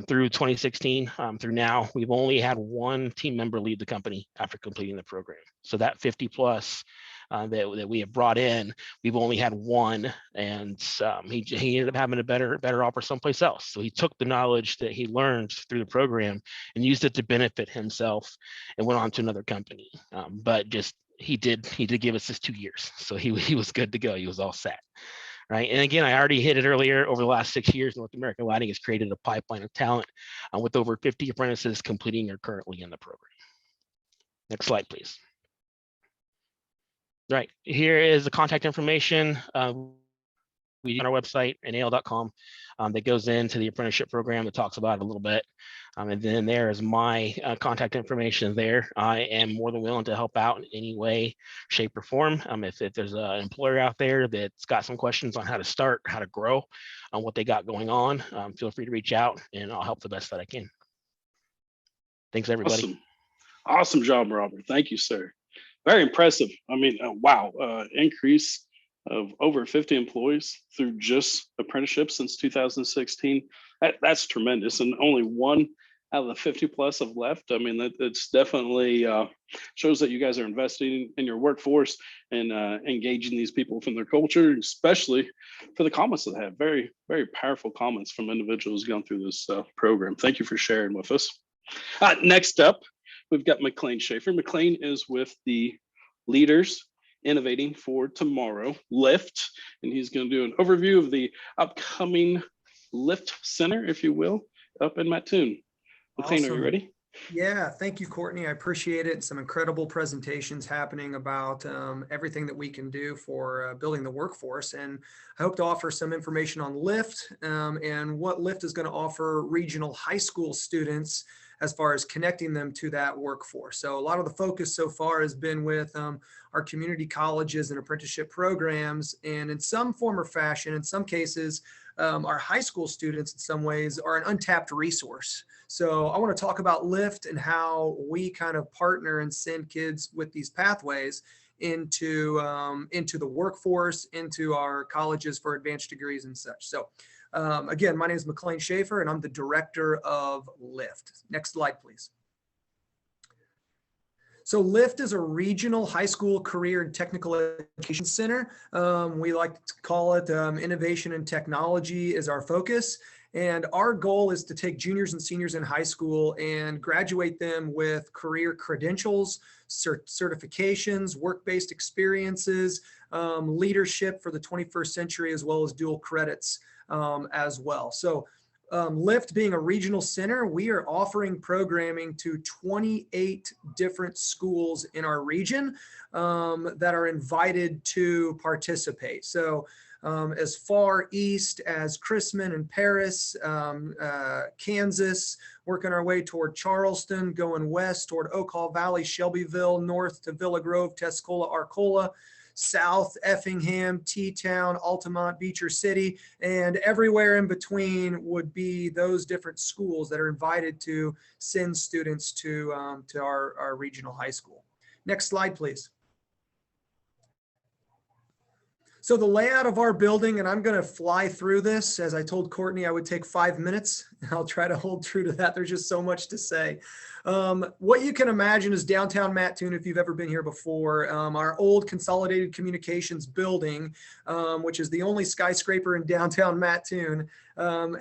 through 2016 through now, we've only had one team member leave the company after completing the program. So that 50 plus that we have brought in, we've only had one, and he ended up having a better offer someplace else. So he took the knowledge that he learned through the program and used it to benefit himself and went on to another company. But just he did give us his 2 years, so he was good to go. He was all set. Right. And again, I already hit it earlier. Over the last 6 years, North American Lighting has created a pipeline of talent with over 50 apprentices completing or currently in the program. Next slide, please. Right. Here is the contact information. We on our website, nal.com, that goes into the apprenticeship program that talks about it a little bit. And then there is my contact information there. I am more than willing to help out in any way, shape, or form. If there's an employer out there that's got some questions on how to start, how to grow, on what they got going on, feel free to reach out and I'll help the best that I can. Thanks, everybody. Awesome job, Robert. Thank you, sir. Very impressive. I mean, wow, increase of over 50 employees through just apprenticeships since 2016. That's tremendous. And only one out of the 50 plus have left. I mean, it's definitely shows that you guys are investing in your workforce and engaging these people from their culture, especially for the comments that they have. Very, very powerful comments from individuals going through this program. Thank you for sharing with us. Next up, we've got McLean Schaefer. McLean is with the Leaders Innovating for Tomorrow, LIFT, and he's going to do an overview of the upcoming LIFT Center, if you will, up in Mattoon. McLean, Awesome. are you ready? Yeah, thank you, Courtney. I appreciate it. Some incredible presentations happening about everything that we can do for building the workforce. And I hope to offer some information on LIFT and what LIFT is going to offer regional high school students as far as connecting them to that workforce. So a lot of the focus so far has been with our community colleges and apprenticeship programs, and in some form or fashion, in some cases, our high school students in some ways are an untapped resource. So I want to talk about LIFT and how we kind of partner and send kids with these pathways into the workforce, into our colleges for advanced degrees and such. So again, my name is McLean Schaefer, and I'm the director of LIFT. Next slide, please. So LIFT is a regional high school career and technical education center. We like to call it innovation and technology is our focus. And our goal is to take juniors and seniors in high school and graduate them with career credentials, certifications, work-based experiences, leadership for the 21st century, as well as dual credits as well. So Lift being a regional center, we are offering programming to 28 different schools in our region that are invited to participate. So as far east as Chrisman and Paris, Kansas, working our way toward Charleston, going west toward Oak Hall Valley, Shelbyville, north to Villa Grove, Tuscola, Arcola, south Effingham, T-Town, Altamont, Beecher City, and everywhere in between would be those different schools that are invited to send students to our regional high school. Next slide, please. So the layout of our building, and I'm going to fly through this. As I told Courtney, I would take 5 minutes, and I'll try to hold true to that. There's just so much to say. What you can imagine is downtown Mattoon, if you've ever been here before. Our old Consolidated Communications building, which is the only skyscraper in downtown Mattoon,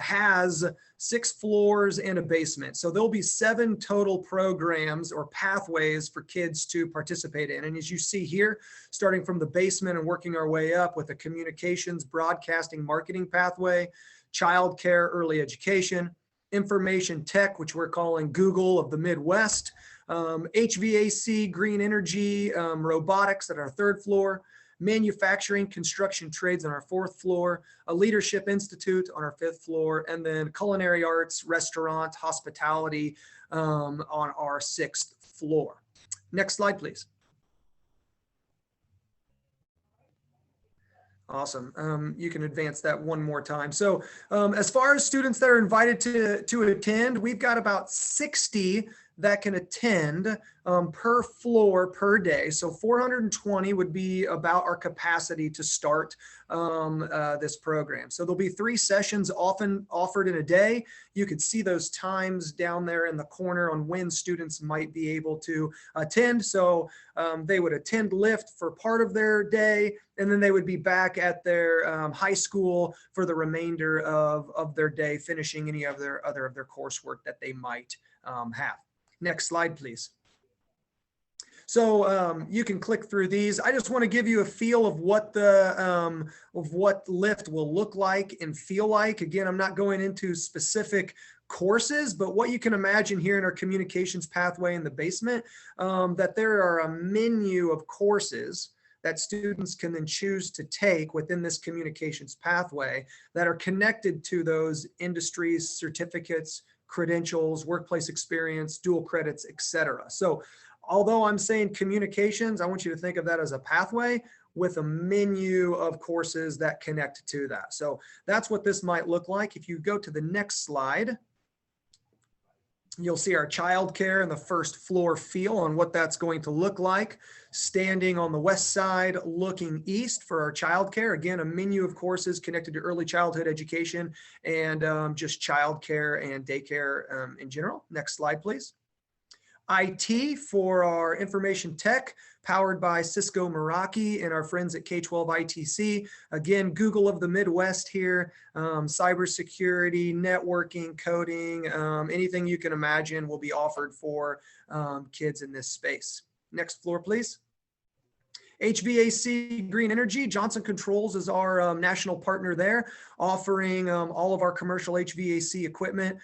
has 6 floors and a basement. So there'll be 7 total programs or pathways for kids to participate in. And as you see here, starting from the basement and working our way up with a communications, broadcasting, marketing pathway, childcare, early education, information tech, which we're calling Google of the Midwest, HVAC, green energy, robotics at our 3rd floor, manufacturing, construction trades on our 4th floor, a leadership institute on our 5th floor, and then culinary arts, restaurant, hospitality on our 6th floor. Next slide, please. Awesome. You can advance that one more time. So as far as students that are invited to attend, we've got about 60 that can attend per floor per day. So 420 would be about our capacity to start this program. So there'll be 3 sessions often offered in a day. You could see those times down there in the corner on when students might be able to attend. So they would attend Lift for part of their day, and then they would be back at their high school for the remainder of their day, finishing any of their coursework that they might have. Next slide, please. So you can click through these. I just want to give you a feel of what Lift will look like and feel like. Again, I'm not going into specific courses, but what you can imagine here in our communications pathway in the basement, that there are a menu of courses that students can then choose to take within this communications pathway that are connected to those industries, certificates, credentials, workplace experience, dual credits, etc. So although I'm saying communications, I want you to think of that as a pathway with a menu of courses that connect to that. So that's what this might look like. If you go to the next slide, you'll see our childcare and the 1st floor feel on what that's going to look like. Standing on the west side, looking east for our childcare. Again, a menu of courses connected to early childhood education and just childcare and daycare in general. Next slide, please. IT for our information tech, powered by Cisco Meraki and our friends at K-12 ITC. Again, Google of the Midwest here, cybersecurity, networking, coding, anything you can imagine will be offered for kids in this space. Next floor, please. HVAC Green Energy, Johnson Controls is our national partner there, offering all of our commercial HVAC equipment.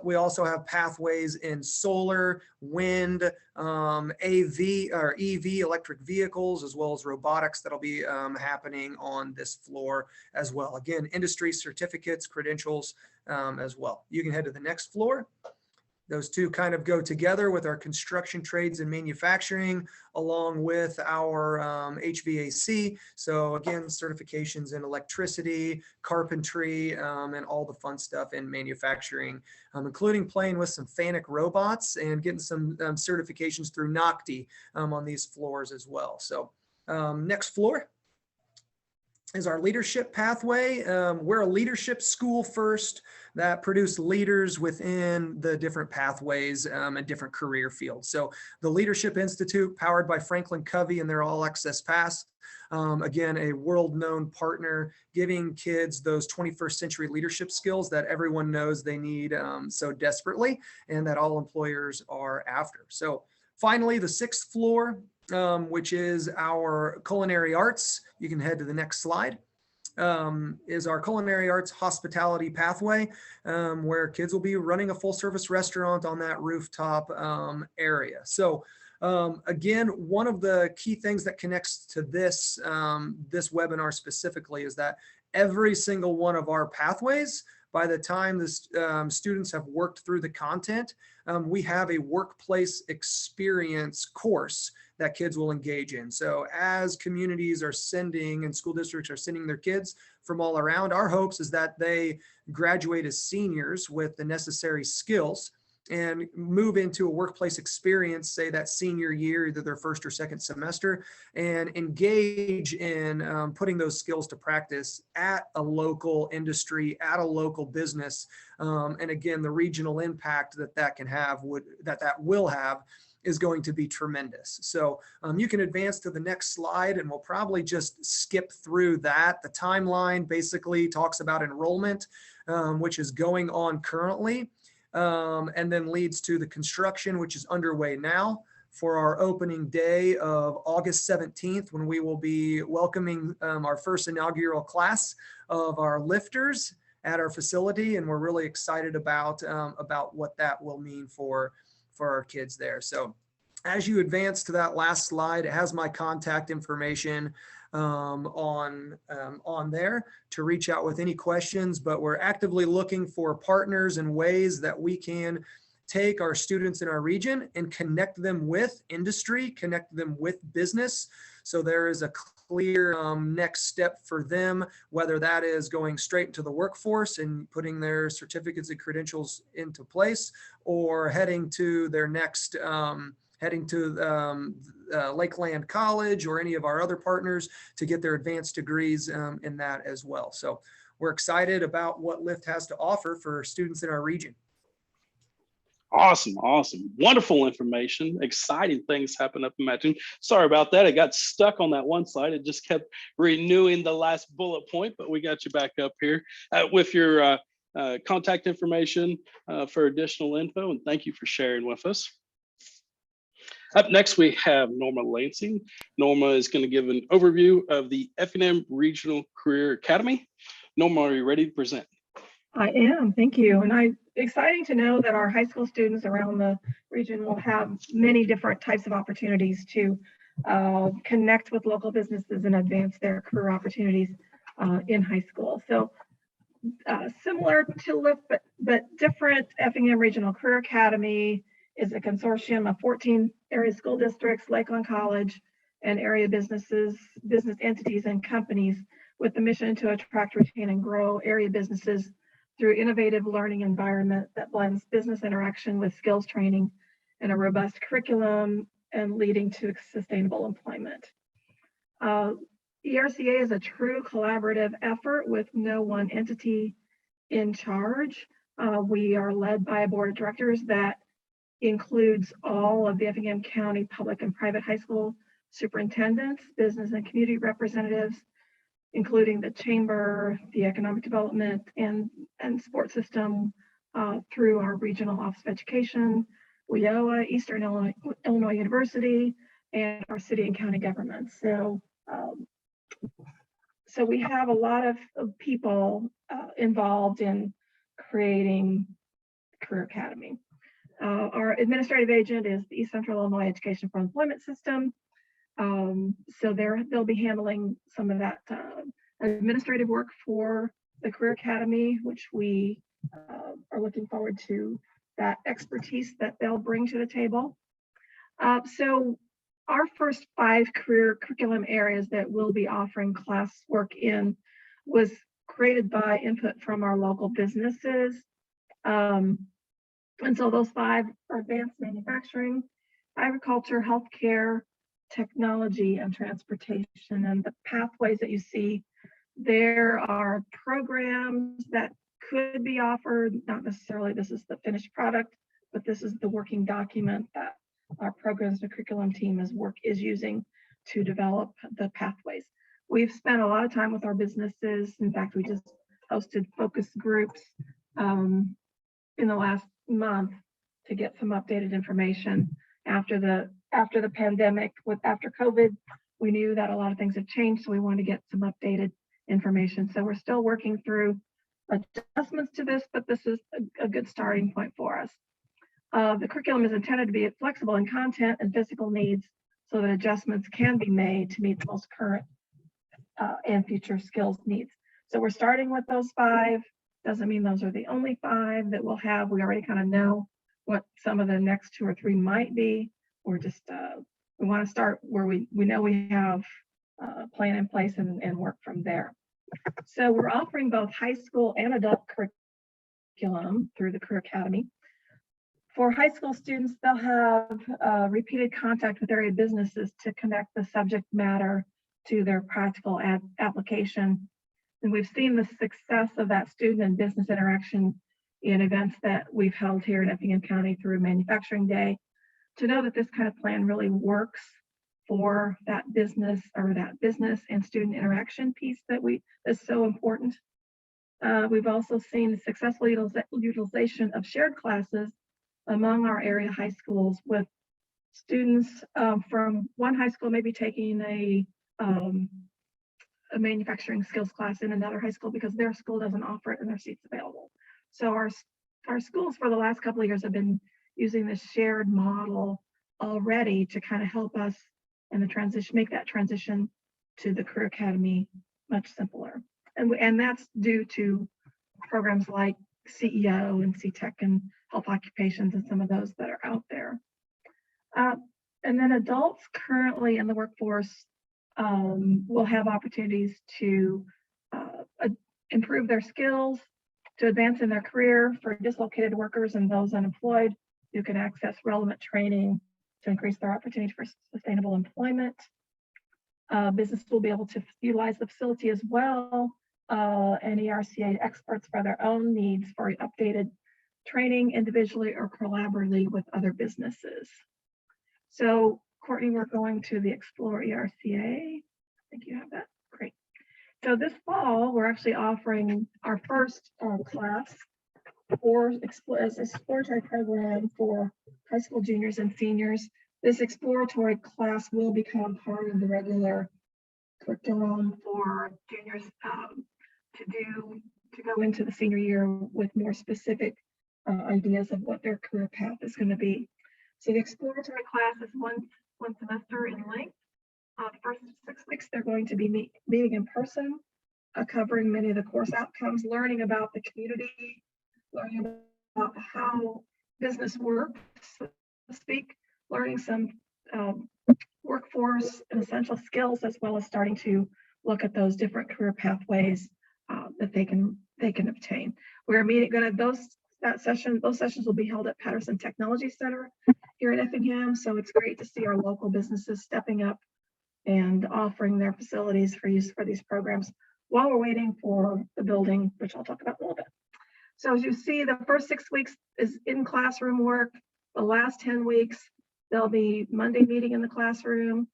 We also have pathways in solar, wind, AV or EV, electric vehicles, as well as robotics that'll be happening on this floor as well. Again, industry certificates, credentials as well. You can head to the next floor. Those two kind of go together with our construction trades and manufacturing, along with our HVAC. So again, certifications in electricity, carpentry, and all the fun stuff in manufacturing, including playing with some FANUC robots and getting some certifications through NOCTI on these floors as well. So next floor is our leadership pathway. We're a leadership school first that produce leaders within the different pathways and different career fields. So the Leadership Institute, powered by Franklin Covey and their All Access Pass. Again, a world-known partner, giving kids those 21st century leadership skills that everyone knows they need so desperately, and that all employers are after. So finally, the 6th floor, which is our culinary arts. You can head to the next slide. is our culinary arts hospitality pathway, where kids will be running a full service restaurant on that rooftop area. So again, one of the key things that connects to this, this webinar specifically is that every single one of our pathways, by the time the students have worked through the content, we have a workplace experience course that kids will engage in. So as communities are sending and school districts are sending their kids from all around, our hopes is that they graduate as seniors with the necessary skills and move into a workplace experience, say that senior year, either their first or second semester, and engage in putting those skills to practice at a local industry, at a local business. And again, the regional impact that that can have, that will have, is going to be tremendous. So you can advance to the next slide, and we'll probably just skip through that. The timeline basically talks about enrollment, which is going on currently. And then leads to the construction, which is underway now, for our opening day of August 17th, when we will be welcoming our first inaugural class of our lifters at our facility. And we're really excited about what that will mean for our kids there. So as you advance to that last slide, it has my contact information on there to reach out with any questions. But we're actively looking for partners and ways that we can take our students in our region and connect them with industry, connect them with business. So there is a clear next step for them, whether that is going straight into the workforce and putting their certificates and credentials into place, or heading to their next Lakeland College or any of our other partners to get their advanced degrees in that as well. So we're excited about what LIFT has to offer for students in our region. Awesome. Wonderful information. Exciting things happen up in Mattoon. Sorry about that. It got stuck on that one slide. It just kept renewing the last bullet point, but we got you back up here with your contact information for additional info. And thank you for sharing with us. Up next, we have Norma Lansing. Norma is going to give an overview of the Effingham Regional Career Academy. Norma, are you ready to present? I am, thank you. And exciting to know that our high school students around the region will have many different types of opportunities to connect with local businesses and advance their career opportunities in high school. So similar to LIFT, but different, Effingham Regional Career Academy is a consortium of 14 area school districts, Lakeland College, and area businesses, business entities, and companies with the mission to attract, retain, and grow area businesses through innovative learning environment that blends business interaction with skills training and a robust curriculum and leading to sustainable employment. ERCA is a true collaborative effort with no one entity in charge. We are led by a board of directors that includes all of the Effingham County public and private high school superintendents, business and community representatives, including the chamber, the economic development and support system through our regional office of education, WIOA, Eastern Illinois University, and our city and county governments. So we have a lot of people involved in creating Career Academy. Our administrative agent is the East Central Illinois Education for Employment System. So they'll be handling some of that administrative work for the Career Academy, which we are looking forward to that expertise that they'll bring to the table. So our first 5 career curriculum areas that we'll be offering classwork in was created by input from our local businesses. And so those 5 are advanced manufacturing, agriculture, healthcare, technology, and transportation. And the pathways that you see, there are programs that could be offered, not necessarily this is the finished product, but this is the working document that our programs and curriculum team is using to develop the pathways. We've spent a lot of time with our businesses. In fact, we just hosted focus groups in the last month to get some updated information after the pandemic. After COVID, we knew that a lot of things have changed, so we wanted to get some updated information. So we're still working through adjustments to this, but this is a good starting point for us. The curriculum is intended to be flexible in content and physical needs so that adjustments can be made to meet the most current and future skills needs. So we're starting with those 5. Doesn't mean those are the only 5 that we'll have. We already kind of know what some of the next 2 or 3 might be. We're just, we want to start where we know we have a plan in place and work from there. So we're offering both high school and adult curriculum through the Career Academy. For high school students, they'll have repeated contact with area businesses to connect the subject matter to their practical application. And we've seen the success of that student and business interaction in events that we've held here in Effingham County through Manufacturing Day, to know that this kind of plan really works for that business and student interaction piece that's so important. We've also seen successful utilization of shared classes among our area high schools, with students from one high school maybe taking a manufacturing skills class in another high school because their school doesn't offer it and their seats available. So our schools for the last couple of years have been using this shared model already to kind of help us in the transition, make that transition to the Career Academy much simpler. And that's due to programs like CEO and CTEC and Health Occupations and some of those that are out there. And then adults currently in the workforce will have opportunities to improve their skills, to advance in their career. For dislocated workers and those unemployed, you can access relevant training to increase their opportunity for sustainable employment. Business will be able to utilize the facility as well, and ERCA experts for their own needs for updated training individually or collaboratively with other businesses. So Courtney, we're going to the Explore ERCA. I think you have that. Great. So this fall, we're actually offering our first class for as exploratory program for high school juniors and seniors. This exploratory class will become part of the regular curriculum for juniors to go into the senior year with more specific ideas of what their career path is going to be. So the exploratory class is one semester in length. The first 6 weeks, they're going to be meeting in person, covering many of the course outcomes, learning about the community, learning about how business works, so to speak, learning some workforce and essential skills, as well as starting to look at those different career pathways that they can obtain. We're those sessions will be held at Patterson Technology Center here in Effingham. So it's great to see our local businesses stepping up and offering their facilities for use for these programs while we're waiting for the building, which I'll talk about in a little bit. So as you see, the first 6 weeks is in classroom work. The last 10 weeks, there'll be Monday meeting in the classroom.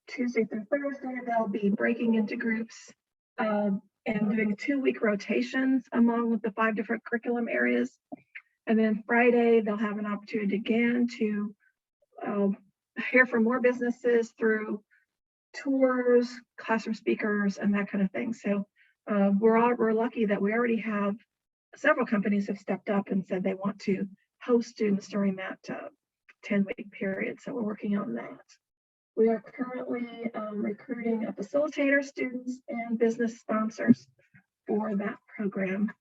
Tuesday through Thursday, they'll be breaking into groups and doing 2-week rotations among the 5 different curriculum areas. And then Friday, they'll have an opportunity again to hear from more businesses through tours, classroom speakers, and that kind of thing. So we're lucky that we already have several companies have stepped up and said they want to host students during that 10-week period. So we're working on that. We are currently recruiting a facilitator, students, and business sponsors for that program.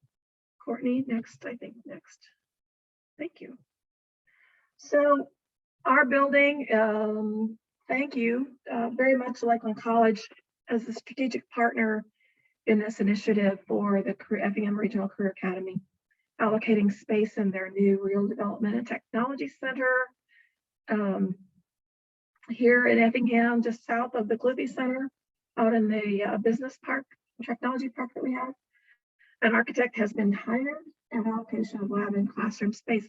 Courtney, next, I think next. Thank you. So our building, thank you very much Lakeland College as a strategic partner in this initiative for the Effingham Regional Career Academy, allocating space in their new Real Development and Technology Center here in Effingham, just south of the Cliffy Center, out in the business park, technology park that we have. An architect has been hired, and allocation of lab and classroom space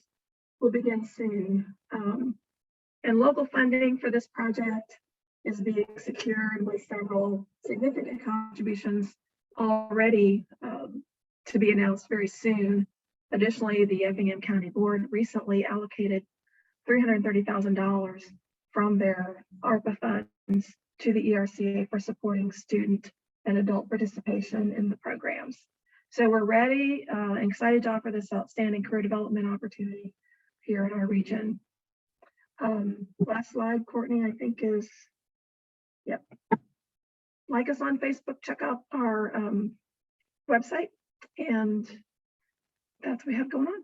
will begin soon. And local funding for this project is being secured with several significant contributions already to be announced very soon. Additionally, the Effingham County Board recently allocated $330,000 from their ARPA funds to the ERCA for supporting student and adult participation in the programs. So we're ready and excited to offer this outstanding career development opportunity here in our region. Last slide, Courtney, I think is, yep. Like us on Facebook, check out our website, and that's what we have going on.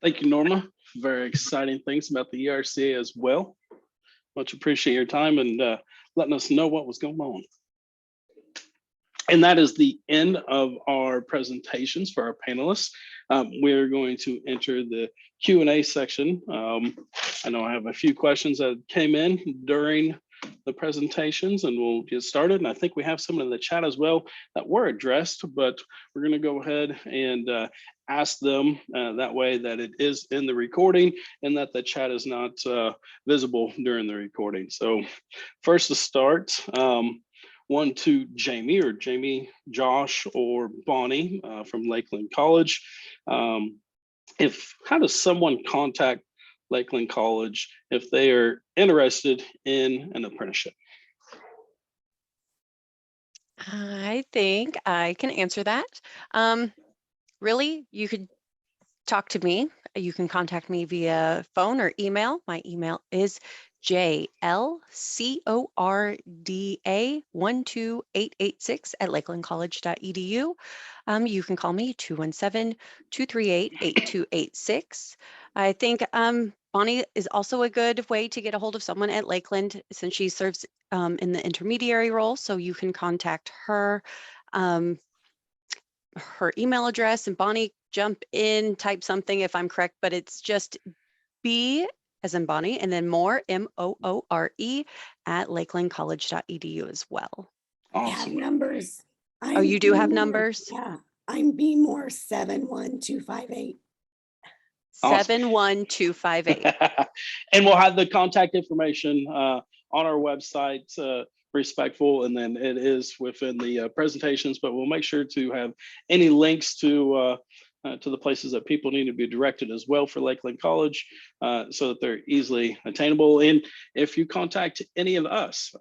Thank you, Norma. Very exciting things about the ERCA as well. Much appreciate your time and letting us know what was going on. And that is the end of our presentations for our panelists. We're going to enter the Q&A section. I know I have a few questions that came in during the presentations, and we'll get started. And I think we have some in the chat as well that were addressed, but we're going to go ahead and ask them that way that it is in the recording and that the chat is not visible during the recording. So first to start, one to Jamie, or Jamie, Josh, or Bonnie from Lakeland College. How does someone contact Lakeland College if they are interested in an apprenticeship? I think I can answer that. Really, you could talk to me. You can contact me via phone or email. My email is jlcorda12886@lakelandcollege.edu. You can call me 217-238-8286. I think Bonnie is also a good way to get a hold of someone at Lakeland, since she serves in the intermediary role. So you can contact her. Her email address, and Bonnie, jump in, type something if I'm correct, but it's just B as in Bonnie, and then more, MOORE @lakelandcollege.edu as well. I have numbers. Oh, you do have numbers? Yeah, I'm B Moore 71258. 71258. And we'll have the contact information on our website, respectful, and then it is within the presentations, but we'll make sure to have any links to the places that people need to be directed as well for Lakeland College, so that they're easily attainable. And if you contact any of us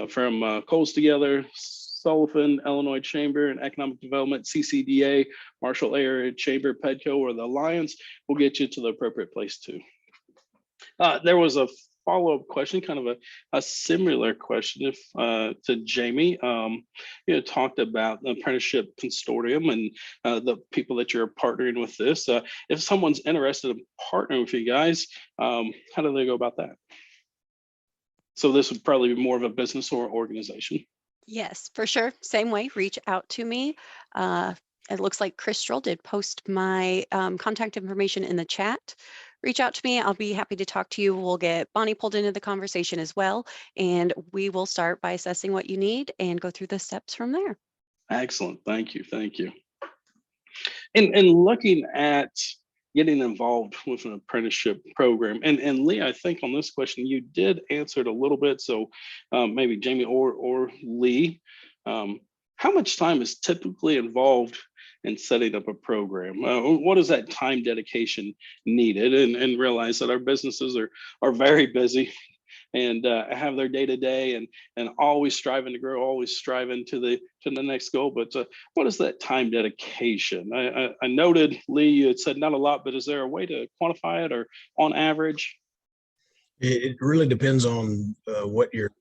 from Coles Together, Sullivan, Illinois Chamber and Economic Development, CCDA, Marshall Area Chamber, PEDCO, or the Alliance, we'll get you to the appropriate place too. There was a follow-up question, kind of a similar question to Jamie. You talked about the apprenticeship consortium and the people that you're partnering with this. If someone's interested in partnering with you guys, how do they go about that? So this would probably be more of a business or organization. Yes, for sure. Same way, reach out to me. It looks like Crystal did post my contact information in the chat. Reach out to me. I'll be happy to talk to you. We'll get Bonnie pulled into the conversation as well, and we will start by assessing what you need and go through the steps from there. Excellent. Thank you. Thank you. And looking at getting involved with an apprenticeship program, and Lee, I think on this question you did answer it a little bit. So maybe Jamie or Lee, how much time is typically involved in setting up a program? What is that time dedication needed? And realize that our businesses are very busy and have their day-to-day and always striving to grow, always striving to the next goal. But what is that time dedication? I noted, Lee, you had said not a lot, but is there a way to quantify it, or on average? It really depends on what you're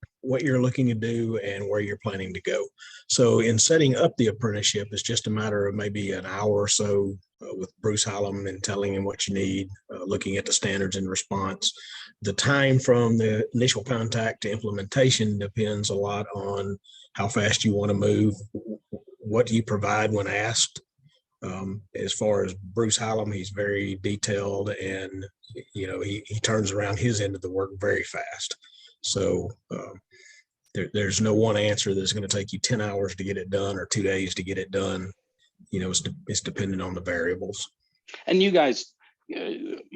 looking to do and where you're planning to go. So in setting up the apprenticeship, it's just a matter of maybe an hour or so with Bruce Hallam and telling him what you need, looking at the standards and response. The time from the initial contact to implementation depends a lot on how fast you want to move. What do you provide when asked? As far as Bruce Hallam, he's very detailed, and he turns around his end of the work very fast. So there's no one answer that's going to take you 10 hours to get it done or 2 days to get it done. It's dependent on the variables. And you guys,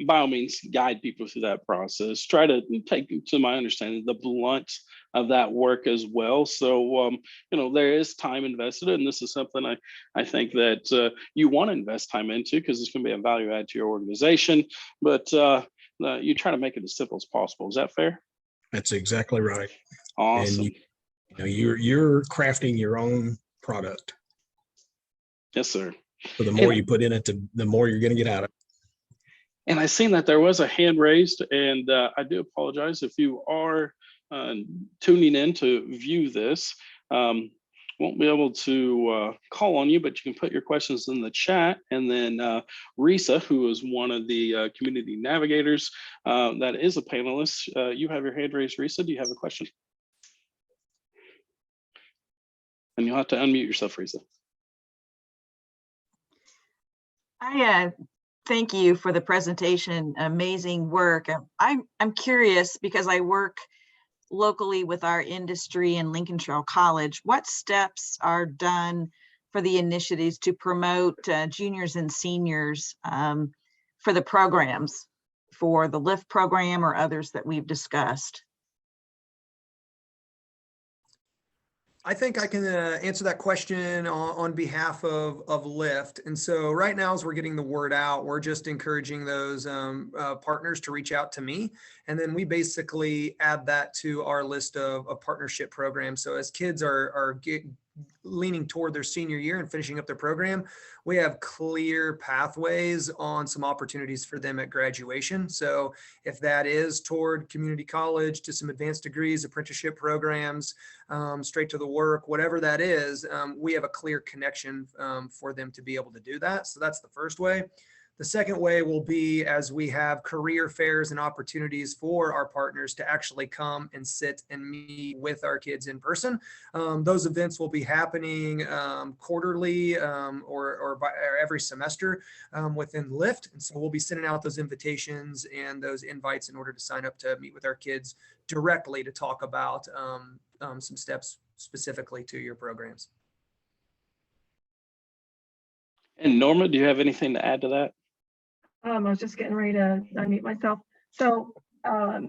by all means, guide people through that process. Try to take, to my understanding, the blunt of that work as well. So, there is time invested, and this is something I think that you want to invest time into, because it's going to be a value add to your organization. But you try to make it as simple as possible. Is that fair? That's exactly right. Awesome. And you're crafting your own product. Yes, sir. So the more you put in it, the more you're going to get out of it. And I seen that there was a hand raised, and I do apologize if you are tuning in to view this. Won't be able to call on you, but you can put your questions in the chat. And then Risa, who is one of the community navigators that is a panelist, you have your hand raised. Risa, do you have a question? And you'll have to unmute yourself, Risa. Thank you for the presentation. Amazing work. I'm curious because I work locally with our industry in Lincolnshire College. What steps are done for the initiatives to promote juniors and seniors for the programs, for the LIFT program or others that we've discussed? I think I can answer that question on behalf of LIFT. And so right now, as we're getting the word out, we're just encouraging those partners to reach out to me. And then we basically add that to our list of partnership programs. So as kids are leaning toward their senior year and finishing up their program, we have clear pathways on some opportunities for them at graduation. So if that is toward community college, to some advanced degrees, apprenticeship programs, straight to the work, whatever that is, we have a clear connection for them to be able to do that. So that's the first way. The second way will be as we have career fairs and opportunities for our partners to actually come and sit and meet with our kids in person. Those events will be happening quarterly or every semester within LIFT. And so we'll be sending out those invitations and those invites in order to sign up to meet with our kids directly to talk about some steps specifically to your programs. And Norma, do you have anything to add to that? I was just getting ready to unmute myself. So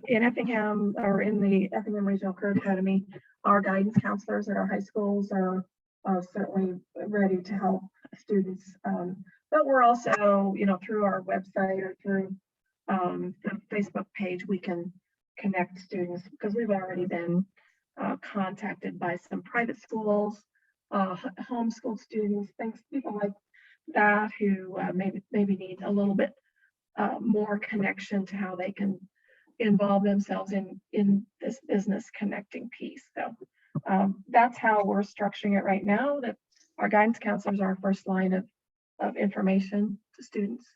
in Effingham, or in the Effingham Regional Career Academy, our guidance counselors at our high schools are certainly ready to help students. But we're also, through our website or through the Facebook page, we can connect students because we've already been contacted by some private schools, homeschool students, people like that who maybe need a little bit more connection to how they can involve themselves in this business connecting piece. So that's how we're structuring it right now, that our guidance counselors are our first line of information to students.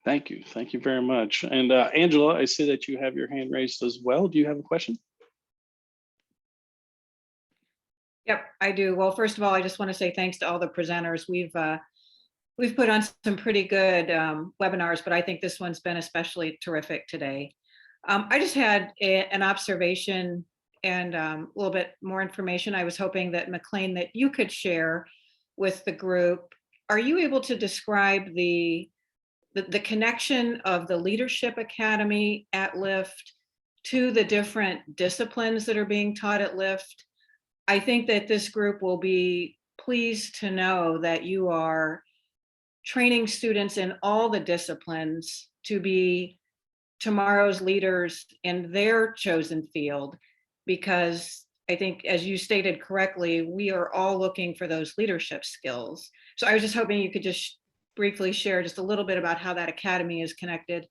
Thank you. Thank you very much. And Angela, I see that you have your hand raised as well. Do you have a question? Yep, I do. Well, first of all, I just want to say thanks to all the presenters. We've put on some pretty good webinars, but I think this one's been especially terrific today. I just had an observation and a little bit more information. I was hoping that McLean, that you could share with the group. Are you able to describe the connection of the Leadership Academy at LIFT to the different disciplines that are being taught at LIFT? I think that this group will be pleased to know that you are training students in all the disciplines to be tomorrow's leaders in their chosen field, because I think, as you stated correctly, we are all looking for those leadership skills. So I was just hoping you could just briefly share just a little bit about how that academy is connected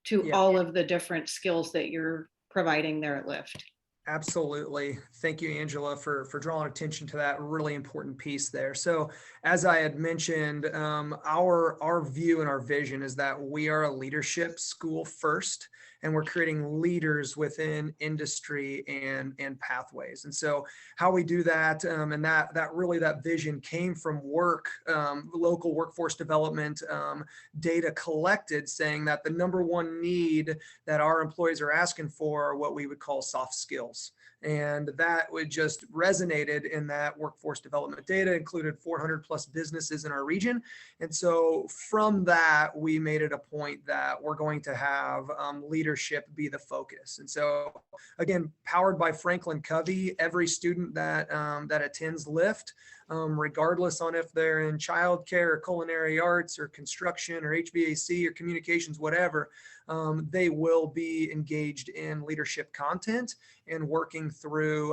to all of the different skills that you're providing there at LIFT. Absolutely. Thank you, Angela, for drawing attention to that really important piece there. So as I had mentioned, our view and our vision is that we are a leadership school first, and we're creating leaders within industry and pathways. And so how we do that, and that vision came from work, local workforce development data collected, saying that the number one need that our employees are asking for are what we would call soft skills. And that would just resonated in that workforce development data, included 400 plus businesses in our region. And so from that, we made it a point that we're going to have leadership be the focus. And so again, powered by Franklin Covey, every student that that attends LIFT, regardless on if they're in childcare or culinary arts or construction or HVAC or communications, whatever, they will be engaged in leadership content and working through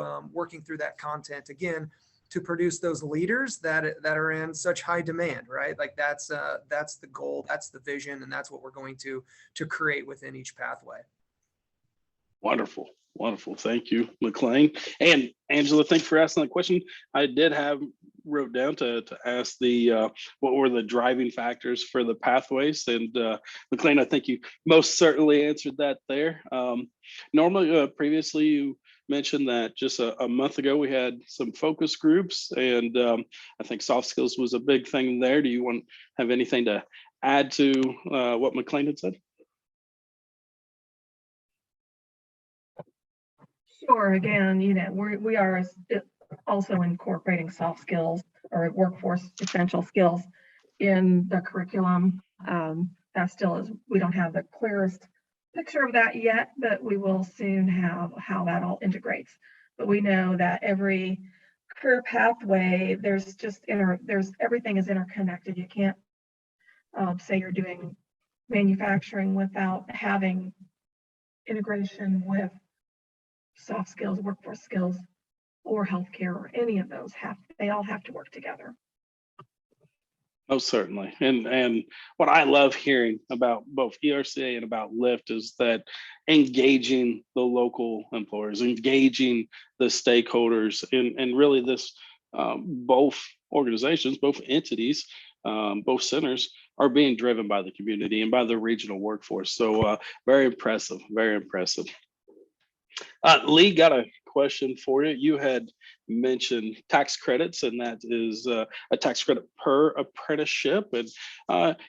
that content again to produce those leaders that are in such high demand, right? Like that's the goal, that's the vision, and that's what we're going to create within each pathway. Wonderful. Wonderful. Thank you, McLean. And Angela, thanks for asking that question. I did have wrote down to ask what were the driving factors for the pathways, and McLean, I think you most certainly answered that there. Normally, previously you mentioned that just a month ago we had some focus groups, and I think soft skills was a big thing there. Do you have anything to add to what McLean had said? Sure. Again, we are also incorporating soft skills or workforce essential skills in the curriculum. That still is, we don't have the clearest picture of that yet, but we will soon have how that all integrates. But we know that every career pathway, everything is interconnected. You can't say you're doing manufacturing without having integration with soft skills, workforce skills, or healthcare, or any of those they all have to work together. Most certainly. And what I love hearing about both ERCA and about LIFT is that engaging the local employers, engaging the stakeholders, and really this both organizations, both entities, both centers are being driven by the community and by the regional workforce. So very impressive, very impressive. Lee, got a question for you. You had mentioned tax credits, and that is a tax credit per apprenticeship. And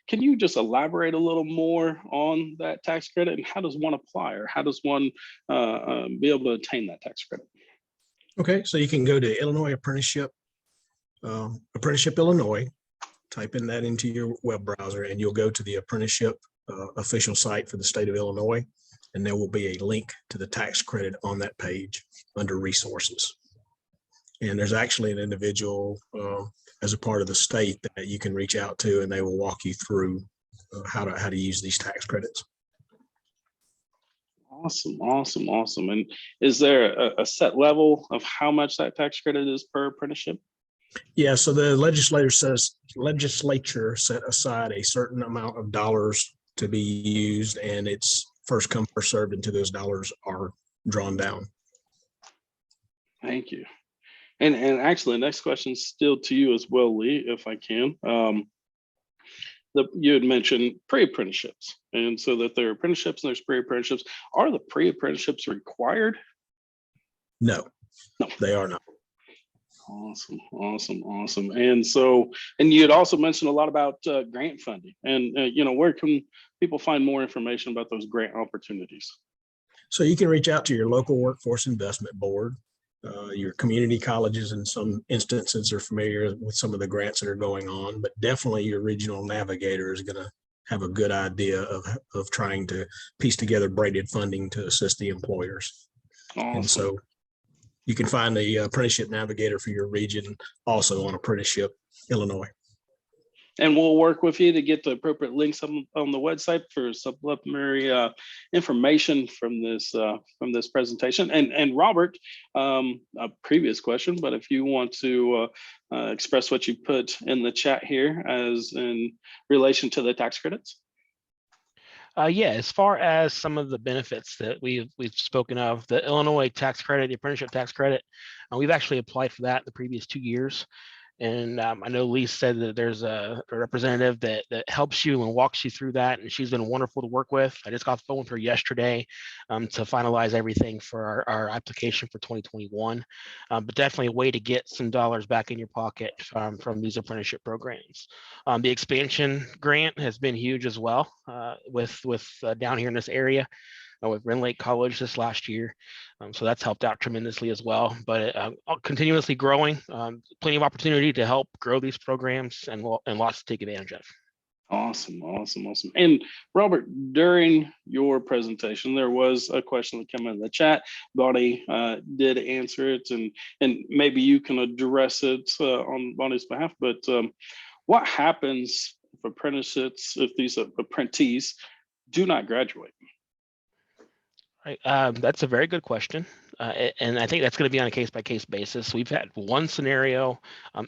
can you just elaborate a little more on that tax credit, and how does one apply, or how does one be able to attain that tax credit? Okay, so you can go to Illinois Apprenticeship Illinois, type in that into your web browser, and you'll go to the apprenticeship official site for the state of Illinois. And there will be a link to the tax credit on that page under resources. And there's actually an individual as a part of the state that you can reach out to, and they will walk you through how to use these tax credits. Awesome, awesome, awesome. And is there a set level of how much that tax credit is per apprenticeship? Yeah, so the legislature set aside a certain amount of dollars to be used, and it's first come, first served until those dollars are drawn down. Thank you. And actually, the next question is still to you as well, Lee, if I can. You had mentioned pre-apprenticeships, and so that there are apprenticeships and there's pre-apprenticeships. Are the pre-apprenticeships required? No, they are not. Awesome, awesome, awesome. And so, and you had also mentioned a lot about grant funding, and where can people find more information about those grant opportunities? So you can reach out to your local workforce investment board. Your community colleges in some instances are familiar with some of the grants that are going on, but definitely your regional navigator is going to have a good idea of trying to piece together braided funding to assist the employers. Awesome. And so you can find the apprenticeship navigator for your region also on Apprenticeship Illinois. And we'll work with you to get the appropriate links on the website for supplementary information from this presentation. And Robert, a previous question, but if you want to express what you put in the chat here as in relation to the tax credits. Yeah, as far as some of the benefits that we've spoken of, the Illinois tax credit, the apprenticeship tax credit, we've actually applied for that the previous 2 years. And I know Lee said that there's a representative that helps you and walks you through that, and she's been wonderful to work with. I just got the phone with her yesterday to finalize everything for our application for 2021. But definitely a way to get some dollars back in your pocket from these apprenticeship programs. The expansion grant has been huge as well with down here in this area. with Ren Lake College this last year. So that's helped out tremendously as well, but continuously growing, plenty of opportunity to help grow these programs and lots to take advantage of. Awesome, awesome, awesome. And Robert, during your presentation, there was a question that came in the chat. Bonnie did answer it, and maybe you can address it on Bonnie's behalf. But what happens if these apprentices do not graduate? Right. That's a very good question. And I think that's going to be on a case-by-case basis. We've had one scenario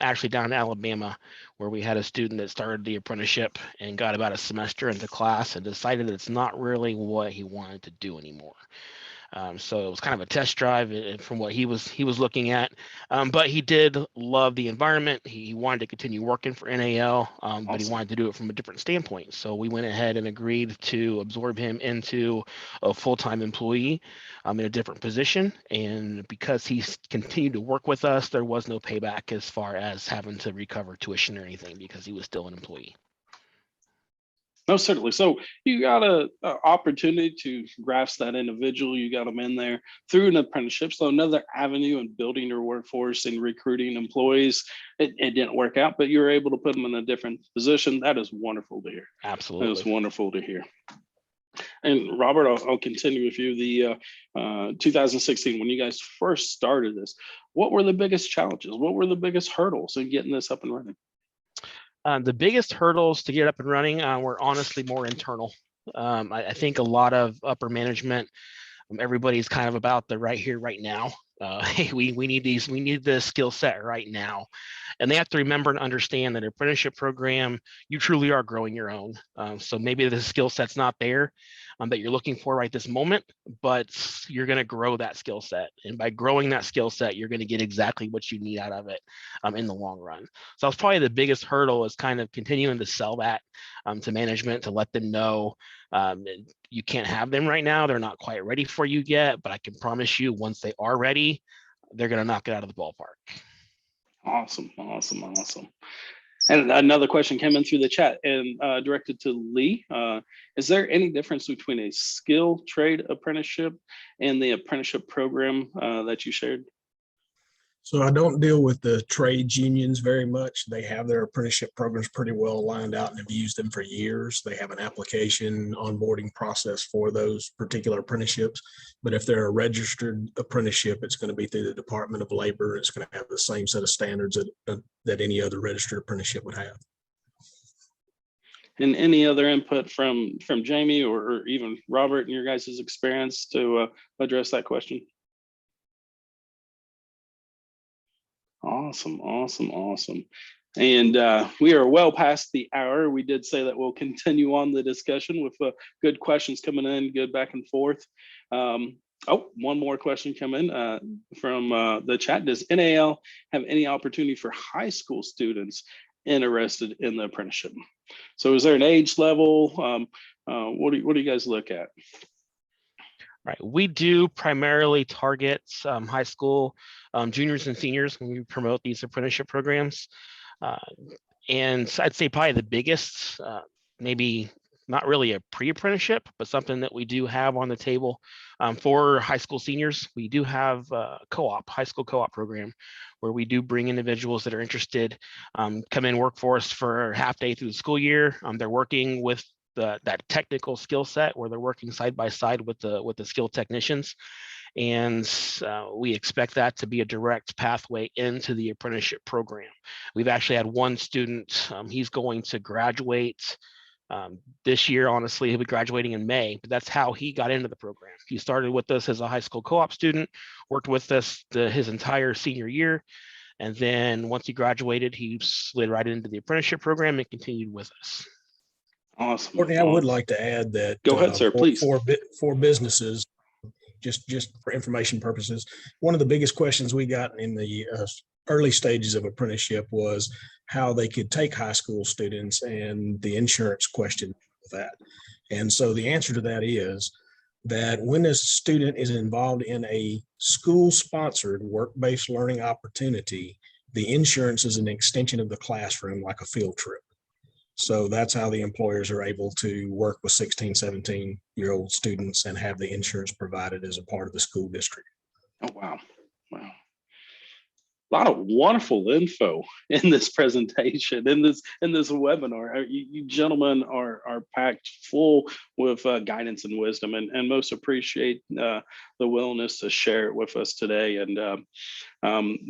actually down in Alabama where we had a student that started the apprenticeship and got about a semester into class and decided that it's not really what he wanted to do anymore. So it was kind of a test drive from what he was looking at, but he did love the environment. He wanted to continue working for NAL, but he wanted to do it from a different standpoint. So we went ahead and agreed to absorb him into a full-time employee in a different position. And because he continued to work with us, there was no payback as far as having to recover tuition or anything because he was still an employee. No, certainly. So you got an opportunity to grasp that individual. You got them in there through an apprenticeship. So another avenue in building your workforce and recruiting employees. It didn't work out, but you were able to put them in a different position. That is wonderful to hear. Absolutely. That is wonderful to hear. And Robert, I'll continue with you. The 2016, when you guys first started this, what were the biggest challenges? What were the biggest hurdles in getting this up and running? The biggest hurdles to get up and running were honestly more internal. I think a lot of upper management, everybody's kind of about the right here, right now. Hey, we need this skill set right now. And they have to remember and understand that an apprenticeship program, you truly are growing your own. So maybe the skill set's not there that you're looking for right this moment, but you're going to grow that skill set. And by growing that skill set, you're going to get exactly what you need out of it in the long run. So that's probably the biggest hurdle, is kind of continuing to sell that to management, to let them know you can't have them right now. They're not quite ready for you yet, but I can promise you once they are ready, they're going to knock it out of the ballpark. Awesome, awesome, awesome. And another question came in through the chat and directed to Lee. Is there any difference between a skilled trade apprenticeship and the apprenticeship program that you shared? So I don't deal with the trades unions very much. They have their apprenticeship programs pretty well lined out and have used them for years. They have an application onboarding process for those particular apprenticeships. But if they're a registered apprenticeship, it's going to be through the Department of Labor. It's going to have the same set of standards that any other registered apprenticeship would have. And any other input from Jamie or even Robert and your guys' experience to address that question? Awesome, awesome, awesome. And we are well past the hour. We did say that we'll continue on the discussion with good questions coming in, good back and forth. One more question come in from the chat. Does NAL have any opportunity for high school students interested in the apprenticeship? So is there an age level? What do you guys look at? Right, we do primarily target high school juniors and seniors when we promote these apprenticeship programs. And I'd say probably the biggest, maybe not really a pre-apprenticeship, but something that we do have on the table for high school seniors. We do have a high school co-op program where we do bring individuals that are interested, come in, work for us for half day through the school year. They're working with that technical skill set where they're working side by side with the skilled technicians. And we expect that to be a direct pathway into the apprenticeship program. We've actually had one student, he's going to graduate this year. Honestly, he'll be graduating in May, but that's how he got into the program. He started with us as a high school co-op student, worked with us his entire senior year. And then once he graduated, he slid right into the apprenticeship program and continued with us. Awesome. Courtney, I would like to add that. Go ahead, sir, please. For businesses, just for information purposes, one of the biggest questions we got in the early stages of apprenticeship was how they could take high school students and the insurance question of that. And so the answer to that is that when a student is involved in a school-sponsored work-based learning opportunity, the insurance is an extension of the classroom, like a field trip. So that's how the employers are able to work with 16, 17-year-old students and have the insurance provided as a part of the school district. Oh, wow. Wow. A lot of wonderful info in this presentation, in this webinar. You gentlemen are packed full with guidance and wisdom, and most appreciate the willingness to share it with us today. And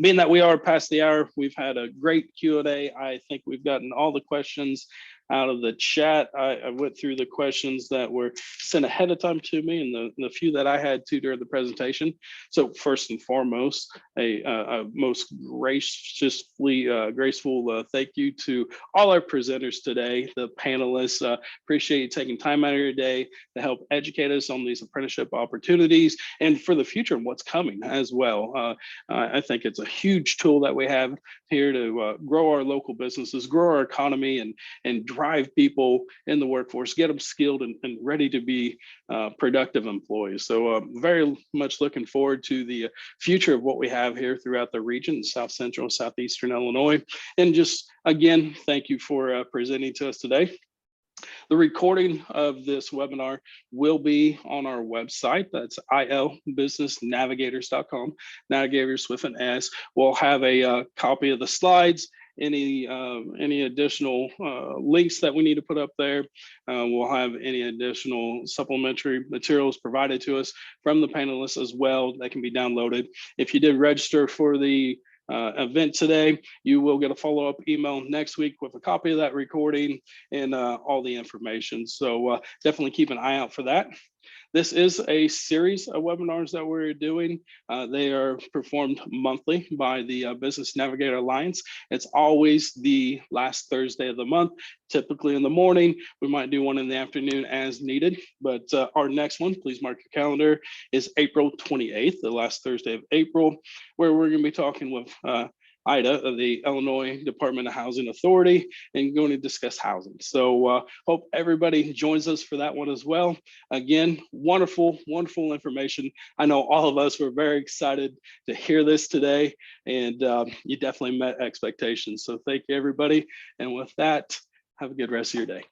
being that we are past the hour, we've had a great Q&A. I think we've gotten all the questions out of the chat. I went through the questions that were sent ahead of time to me and the few that I had to during the presentation. So first and foremost, a most graceful thank you to all our presenters today, the panelists. Appreciate you taking time out of your day to help educate us on these apprenticeship opportunities and for the future and what's coming as well. I think it's a huge tool that we have here to grow our local businesses, grow our economy, and drive people in the workforce, get them skilled and ready to be productive employees. So very much looking forward to the future of what we have here throughout the region, South Central, Southeastern Illinois. And just again, thank you for presenting to us today. The recording of this webinar will be on our website. That's ilbusinessnavigators.com, navigators with an S. We'll have a copy of the slides, any additional links that we need to put up there. We'll have any additional supplementary materials provided to us from the panelists as well that can be downloaded. If you did register for the event today, you will get a follow-up email next week with a copy of that recording and all the information. So definitely keep an eye out for that. This is a series of webinars that we're doing. They are performed monthly by the Business Navigator Alliance. It's always the last Thursday of the month, typically in the morning. We might do one in the afternoon as needed, but our next one, please mark your calendar, is April 28th, the last Thursday of April, where we're going to be talking with Ida of the Illinois Department of Housing Authority and going to discuss housing. So hope everybody joins us for that one as well. Again, wonderful information. I know all of us were very excited to hear this today, and you definitely met expectations. So thank you, everybody. And with that, have a good rest of your day.